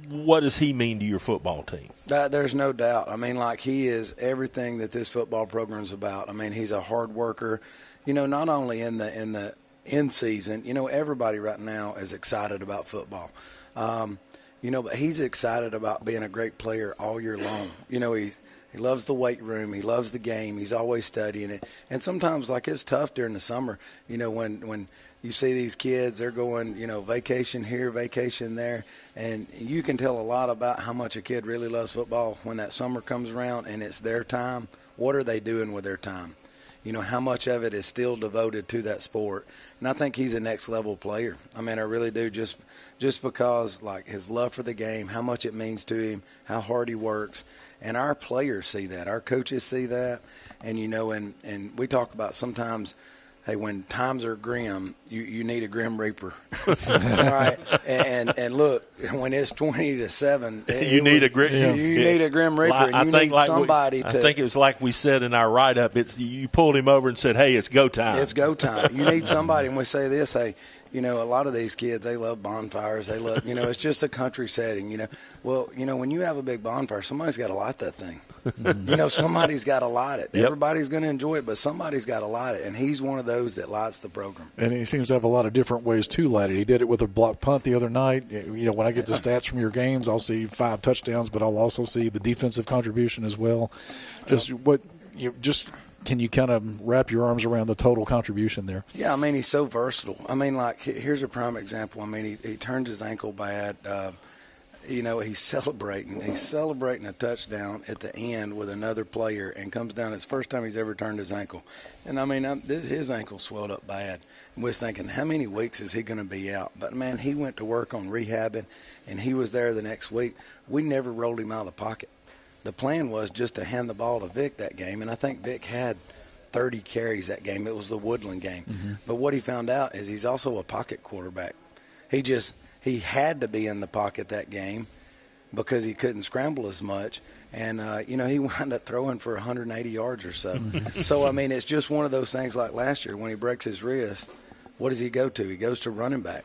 What does he mean to your football team? There's no doubt. I mean, like, he is everything that this football program is about. I mean, he's a hard worker. You know, not only in the in season. You know, everybody right now is excited about football. You know, but he's excited about being a great player all year long. You know, he loves the weight room. He loves the game. He's always studying it. And sometimes, like, it's tough during the summer. You know, when you see these kids, they're going, you know, vacation here, vacation there. And you can tell a lot about how much a kid really loves football when that summer comes around and it's their time. What are they doing with their time? You know, how much of it is still devoted to that sport? And I think he's a next-level player. I mean, I really do, just because, like, his love for the game, how much it means to him, how hard he works. And our players see that. Our coaches see that. And, you know, and we talk about sometimes, hey, when times are grim, you need a grim reaper. All right? And look, when it's 20-7, you need a grim reaper. And you need somebody I think it was like we said in our write-up. You pulled him over and said, hey, it's go time. It's go time. You need somebody. And we say this, hey, you know, a lot of these kids, they love bonfires. They love, you know, it's just a country setting, you know. Well, you know, when you have a big bonfire, somebody's got to light that thing. You know, somebody's got to light it. Yep. Everybody's going to enjoy it, but somebody's got to light it. And he's one of those that lights the program. And he seems to have a lot of different ways to light it. He did it with a block punt the other night. You know, when I get the stats from your games, I'll see 5 touchdowns, but I'll also see the defensive contribution as well. Can you kind of wrap your arms around the total contribution there? Yeah, I mean, he's so versatile. I mean, like, here's a prime example. I mean, he turned his ankle bad. You know, he's celebrating. He's celebrating a touchdown at the end with another player and comes down. It's the first time he's ever turned his ankle. And, I mean, his ankle swelled up bad. And was thinking, how many weeks is he going to be out? But, man, he went to work on rehabbing, and he was there the next week. We never rolled him out of the pocket. The plan was just to hand the ball to Vic that game, and I think Vic had 30 carries that game. It was the Woodland game. Mm-hmm. But what he found out is he's also a pocket quarterback. He had to be in the pocket that game because he couldn't scramble as much. And, you know, he wound up throwing for 180 yards or so. So, I mean, it's just one of those things like last year when he breaks his wrist, what does he go to? He goes to running back.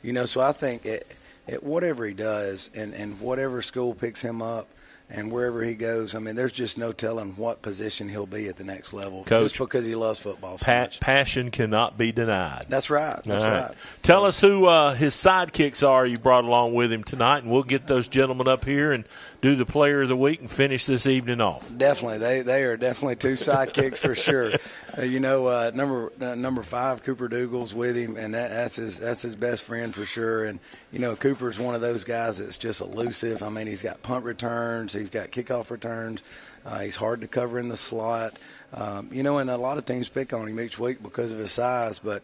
You know, so I think at whatever he does and whatever school picks him up, and wherever he goes, I mean, there's just no telling what position he'll be at the next level. Coach, just because he loves football so much. Passion cannot be denied. That's right. That's right. Tell us who his sidekicks are you brought along with him tonight, and we'll get those gentlemen up here and do the Player of the Week and finish this evening off. Definitely. They are definitely 2 sidekicks for sure. You know, number 5, Cooper Dougal's with him, and that's his best friend for sure. And, you know, Cooper's one of those guys that's just elusive. I mean, he's got punt returns. He's got kickoff returns. He's hard to cover in the slot. You know, and a lot of teams pick on him each week because of his size, but,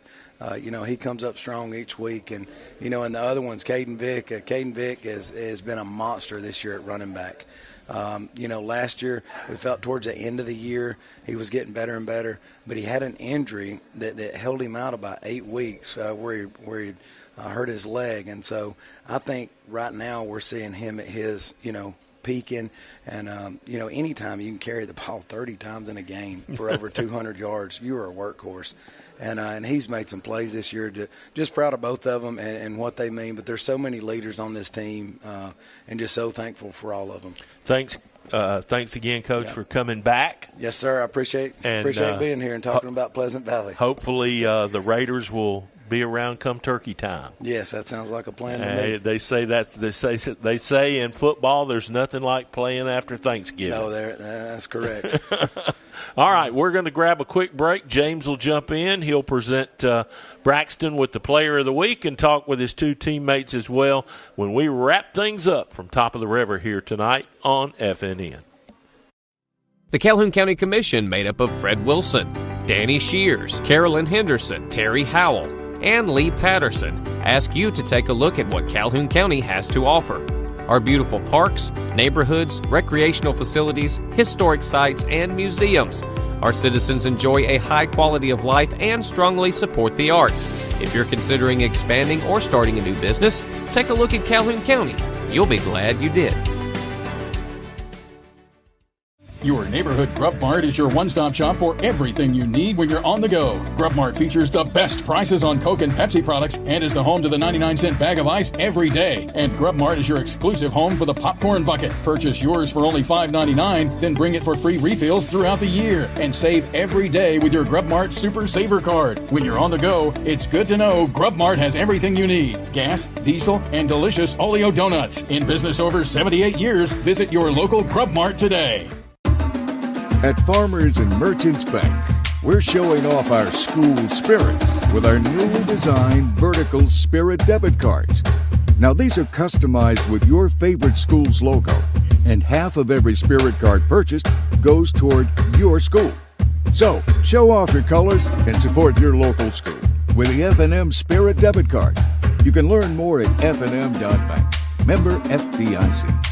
you know, he comes up strong each week. And, you know, and the other one's Caden Vick. Caden Vick has been a monster this year at running back. You know, last year we felt towards the end of the year he was getting better and better, but he had an injury that held him out about 8 weeks where he hurt his leg. And so I think right now we're seeing him at his, you know, peaking. And, you know, anytime you can carry the ball 30 times in a game for over 200 yards, you are a workhorse. And he's made some plays this year. Just proud of both of them and what they mean. But there's so many leaders on this team, and just so thankful for all of them. Thanks again, Coach, for coming back. Yes, sir. I appreciate being here and talking about Pleasant Valley. Hopefully the Raiders will be around come turkey time. Yes, that sounds like a plan to me. They say in football there's nothing like playing after Thanksgiving. No, that's correct. All right, we're going to grab a quick break. James will jump in. He'll present Braxton with the Player of the Week and talk with his two teammates as well when we wrap things up from Top of the River here tonight on FNN. The Calhoun County Commission, made up of Fred Wilson, Danny Shears, Carolyn Henderson, Terry Howell, and Lee Patterson, ask you to take a look at what Calhoun County has to offer. Our beautiful parks, neighborhoods, recreational facilities, historic sites, and museums. Our citizens enjoy a high quality of life and strongly support the arts. If you're considering expanding or starting a new business, take a look at Calhoun County. You'll be glad you did. Your neighborhood Grub Mart is your one-stop shop for everything you need when you're on the go. Grub Mart features the best prices on Coke and Pepsi products and is the home to the 99-cent bag of ice every day. And Grub Mart is your exclusive home for the popcorn bucket. Purchase yours for only $5.99, then bring it for free refills throughout the year. And save every day with your Grub Mart Super Saver card. When you're on the go, it's good to know Grub Mart has everything you need. Gas, diesel, and delicious Oleo donuts. In business over 78 years, visit your local Grub Mart today. At Farmers and Merchants Bank, we're showing off our school spirit with our newly designed vertical Spirit debit cards. Now, these are customized with your favorite school's logo, and half of every Spirit card purchased goes toward your school. So, show off your colors and support your local school with the FNN Spirit debit card. You can learn more at fnn.bank. Member FDIC.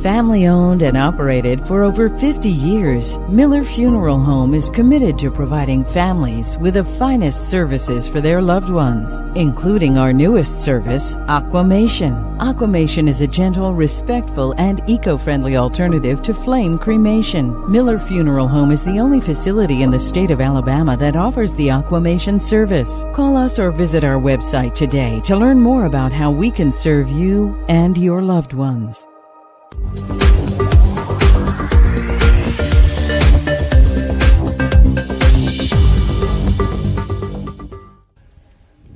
Family owned and operated for over 50 years, Miller Funeral Home is committed to providing families with the finest services for their loved ones, including our newest service, Aquamation. Aquamation is a gentle, respectful, and eco-friendly alternative to flame cremation. Miller Funeral Home is the only facility in the state of Alabama that offers the Aquamation service. Call us or visit our website today to learn more about how we can serve you and your loved ones.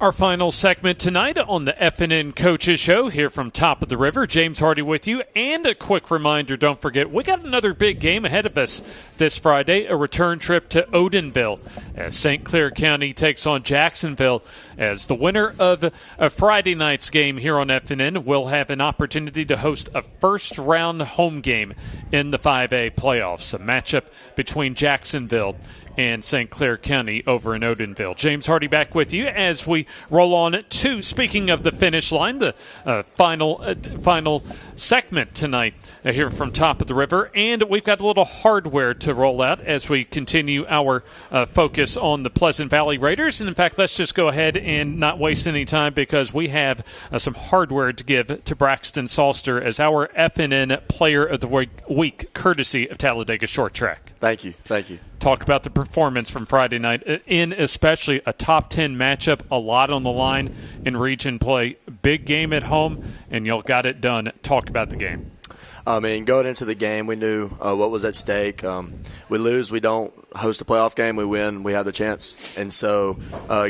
Our final segment tonight on the FNN Coaches Show here from Top of the River. James Hardy with you. And a quick reminder, don't forget, we got another big game ahead of us this Friday, a return trip to Odenville as St. Clair County takes on Jacksonville. As the winner of a Friday night's game here on FNN will have an opportunity to host a first-round home game in the 5A playoffs, a matchup between Jacksonville and St. Clair County over in Odenville. James Hardy back with you as we roll on to, speaking of the finish line, the final segment tonight here from Top of the River. And we've got a little hardware to roll out as we continue our focus on the Pleasant Valley Raiders. And in fact, let's just go ahead and not waste any time because we have some hardware to give to Braxton Salster as our FNN Player of the Week, courtesy of Talladega Short Track. Thank you. Talk about the performance from Friday night, in especially a top 10 matchup, a lot on the line in region play. Big game at home, and y'all got it done. Talk about the game. I mean, going into the game, we knew what was at stake. We lose, we don't host a playoff game. We win, we have the chance. And so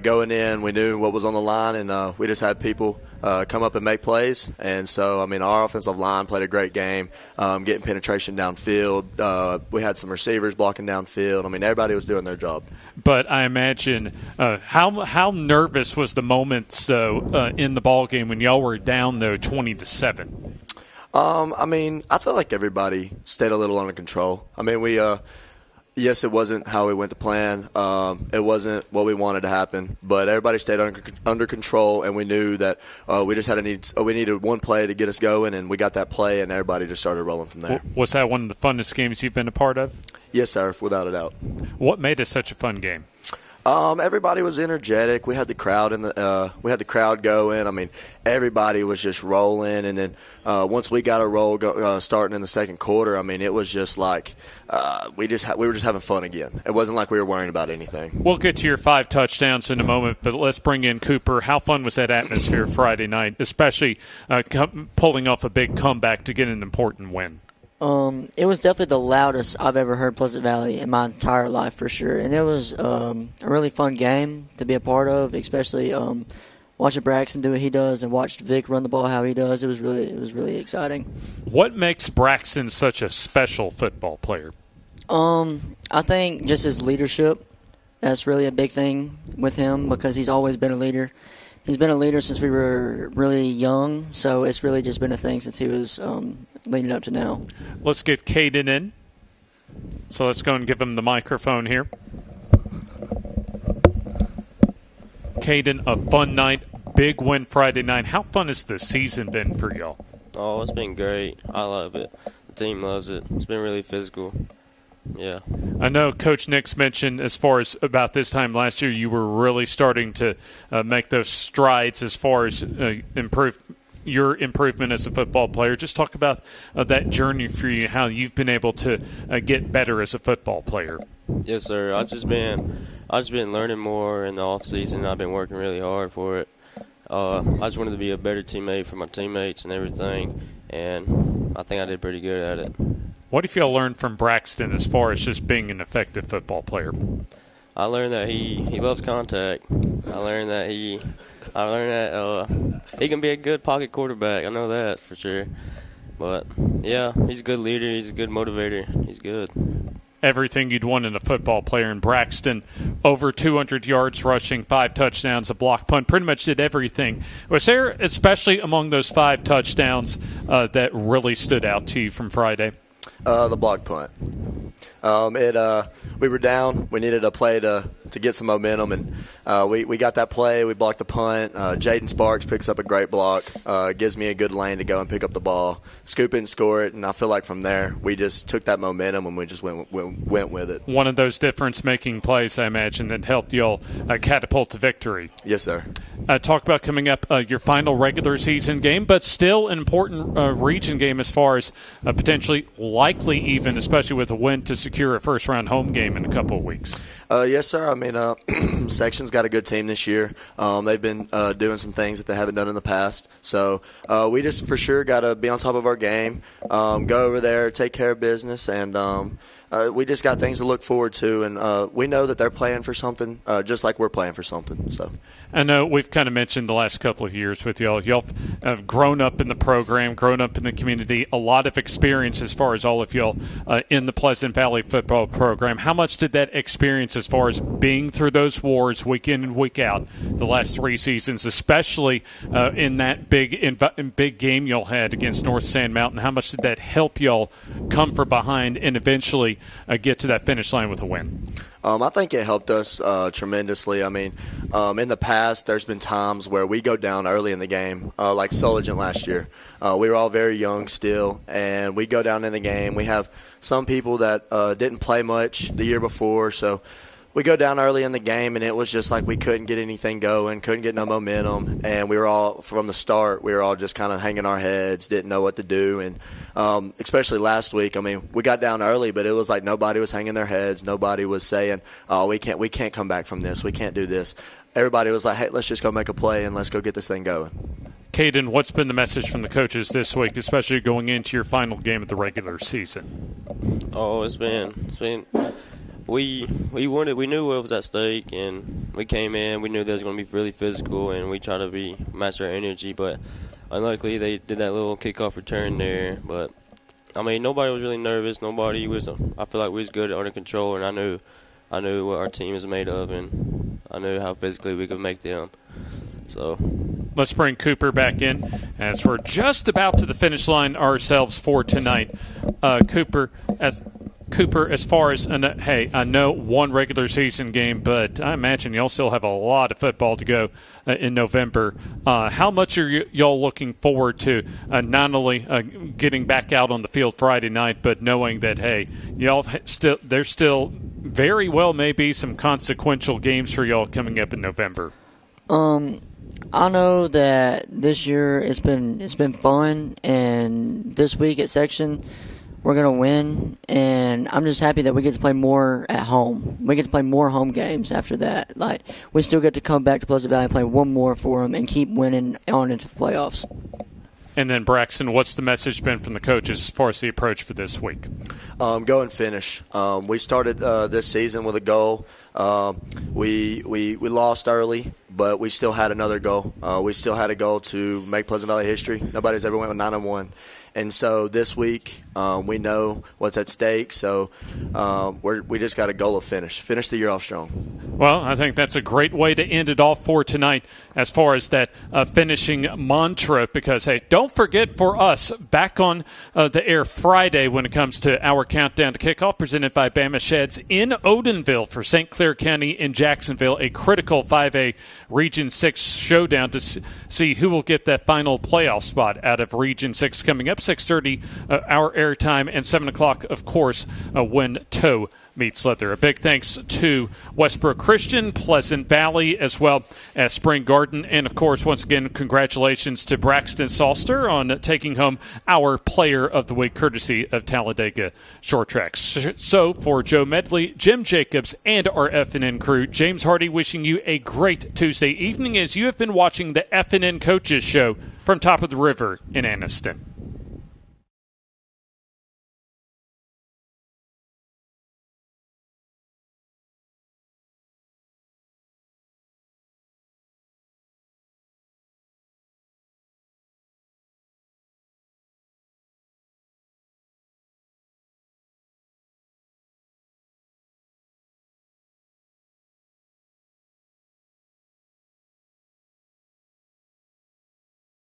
going in, we knew what was on the line, and we just had people come up and make plays. And so, I mean, our offensive line played a great game, getting penetration downfield. We had some receivers blocking downfield. I mean, everybody was doing their job. But I imagine how nervous was the moment in the ball game when y'all were down, though, 20-7? I mean, I felt like everybody stayed a little under control. I mean, yes, it wasn't how we went to plan. It wasn't what we wanted to happen, but everybody stayed under control, and we knew that we just we needed one play to get us going, and we got that play, and everybody just started rolling from there. Was that one of the funnest games you've been a part of? Yes, sir, without a doubt. What made it such a fun game? Everybody was energetic. We had the crowd going. I mean, everybody was just rolling. And then once we got a roll starting in the second quarter, I mean, it was just like we were just having fun again. It wasn't like we were worrying about anything. We'll get to your 5 touchdowns in a moment, but let's bring in Cooper. How fun was that atmosphere Friday night, especially pulling off a big comeback to get an important win? It was definitely the loudest I've ever heard Pleasant Valley in my entire life, for sure. And it was a really fun game to be a part of, especially watching Braxton do what he does and watch Vic run the ball how he does. It was really exciting. What makes Braxton such a special football player? I think just his leadership. That's really a big thing with him because he's always been a leader. He's been a leader since we were really young, so it's really just been a thing since he was leading up to now. Let's get Caden in. So let's go and give him the microphone here. Caden, a fun night, big win Friday night. How fun has the season been for y'all? Oh, it's been great. I love it. The team loves it. It's been really physical. Yeah. I know Coach Nix mentioned as far as about this time last year you were really starting to make those strides as far as your improvement as a football player. Just talk about that journey for you, how you've been able to get better as a football player. Yes, sir. I've just been learning more in the off season. I've been working really hard for it. I just wanted to be a better teammate for my teammates and everything, and I think I did pretty good at it. What do you feel learned from Braxton as far as just being an effective football player? I learned that he loves contact. I learned that he can be a good pocket quarterback. I know that for sure. But, yeah, he's a good leader. He's a good motivator. He's good. Everything you'd want in a football player. In Braxton, over 200 yards rushing, 5 touchdowns, a block punt, pretty much did everything. Was there, especially among those 5 touchdowns, that really stood out to you from Friday? The block punt. We were down. We needed a play to get some momentum, and we got that play. We blocked the punt. Jaden Sparks picks up a great block, gives me a good lane to go and pick up the ball, scoop it and score it, and I feel like from there we just took that momentum and we just went with it. One of those difference-making plays, I imagine, that helped you all catapult to victory. Yes, sir. Talk about coming up your final regular season game, but still an important region game as far as potentially likely even, especially with a win, to secure a first-round home game in a couple of weeks. Yes, sir. I mean, Section's got a good team this year. They've been doing some things that they haven't done in the past. So we just for sure got to be on top of our game, go over there, take care of business, and we just got things to look forward to. And we know that they're playing for something just like we're playing for something. So I know we've kind of mentioned the last couple of years with y'all. Y'all have grown up in the program, grown up in the community, a lot of experience as far as all of y'all in the Pleasant Valley football program. How much did that experience as far as being through those wars week in and week out the last 3 seasons, especially in that big game y'all had against North Sand Mountain, how much did that help y'all come from behind and eventually get to that finish line with a win? I think it helped us tremendously. I mean, in the past, there's been times where we go down early in the game, like Sologent last year. We were all very young still, and we go down in the game. We have some people that didn't play much the year before, so we go down early in the game, and it was just like we couldn't get anything going, couldn't get no momentum, and we were all, from the start, we were all just kind of hanging our heads, didn't know what to do, and especially last week, I mean, we got down early, but it was like nobody was hanging their heads, nobody was saying, oh, we can't come back from this, we can't do this. Everybody was like, hey, let's just go make a play and let's go get this thing going. Caden, what's been the message from the coaches this week, especially going into your final game of the regular season? Oh, it's been we knew what was at stake, and we came in. We knew that it was going to be really physical, and we tried to match our energy. But unluckily, they did that little kickoff return there. But I mean, nobody was really nervous. Nobody was. I feel like we was good under control, and I knew what our team is made of, and I knew how physically we could make them. So let's bring Cooper back in as we're just about to the finish line ourselves for tonight. Cooper, as far as, hey, I know one regular season game, but I imagine y'all still have a lot of football to go in November. How much are y'all looking forward to not only getting back out on the field Friday night, but knowing that, hey, there's still very well may be some consequential games for y'all coming up in November? I know that this year it's been fun, and this week at Section we're going to win, and I'm just happy that we get to play more at home. We get to play more home games after that. Like, we still get to come back to Pleasant Valley and play one more for them and keep winning on into the playoffs. And then, Braxton, what's the message been from the coaches as far as the approach for this week? Go and finish. We started this season with a goal. We lost early, but we still had another goal. We still had a goal to make Pleasant Valley history. Nobody's ever went with 9-1. And so this week, we know what's at stake. So we just got a goal of finish the year off strong. Well, I think that's a great way to end it off for tonight as far as that finishing mantra, because, hey, don't forget for us, back on the air Friday when it comes to our countdown to kickoff, presented by Bama Sheds in Odenville for St. Clair County in Jacksonville, a critical 5A Region 6 showdown to see who will get that final playoff spot out of Region 6 coming up, 6:30 our airtime, and 7 o'clock, of course, when Toe meets Leather. A big thanks to Westbrook Christian, Pleasant Valley, as well as Spring Garden. And, of course, once again, congratulations to Braxton Salster on taking home our Player of the Week, courtesy of Talladega Short Tracks. So, for Joe Medley, Jim Jacobs, and our FNN crew, James Hardy wishing you a great Tuesday evening as you have been watching the FNN Coaches Show from Top of the River in Anniston.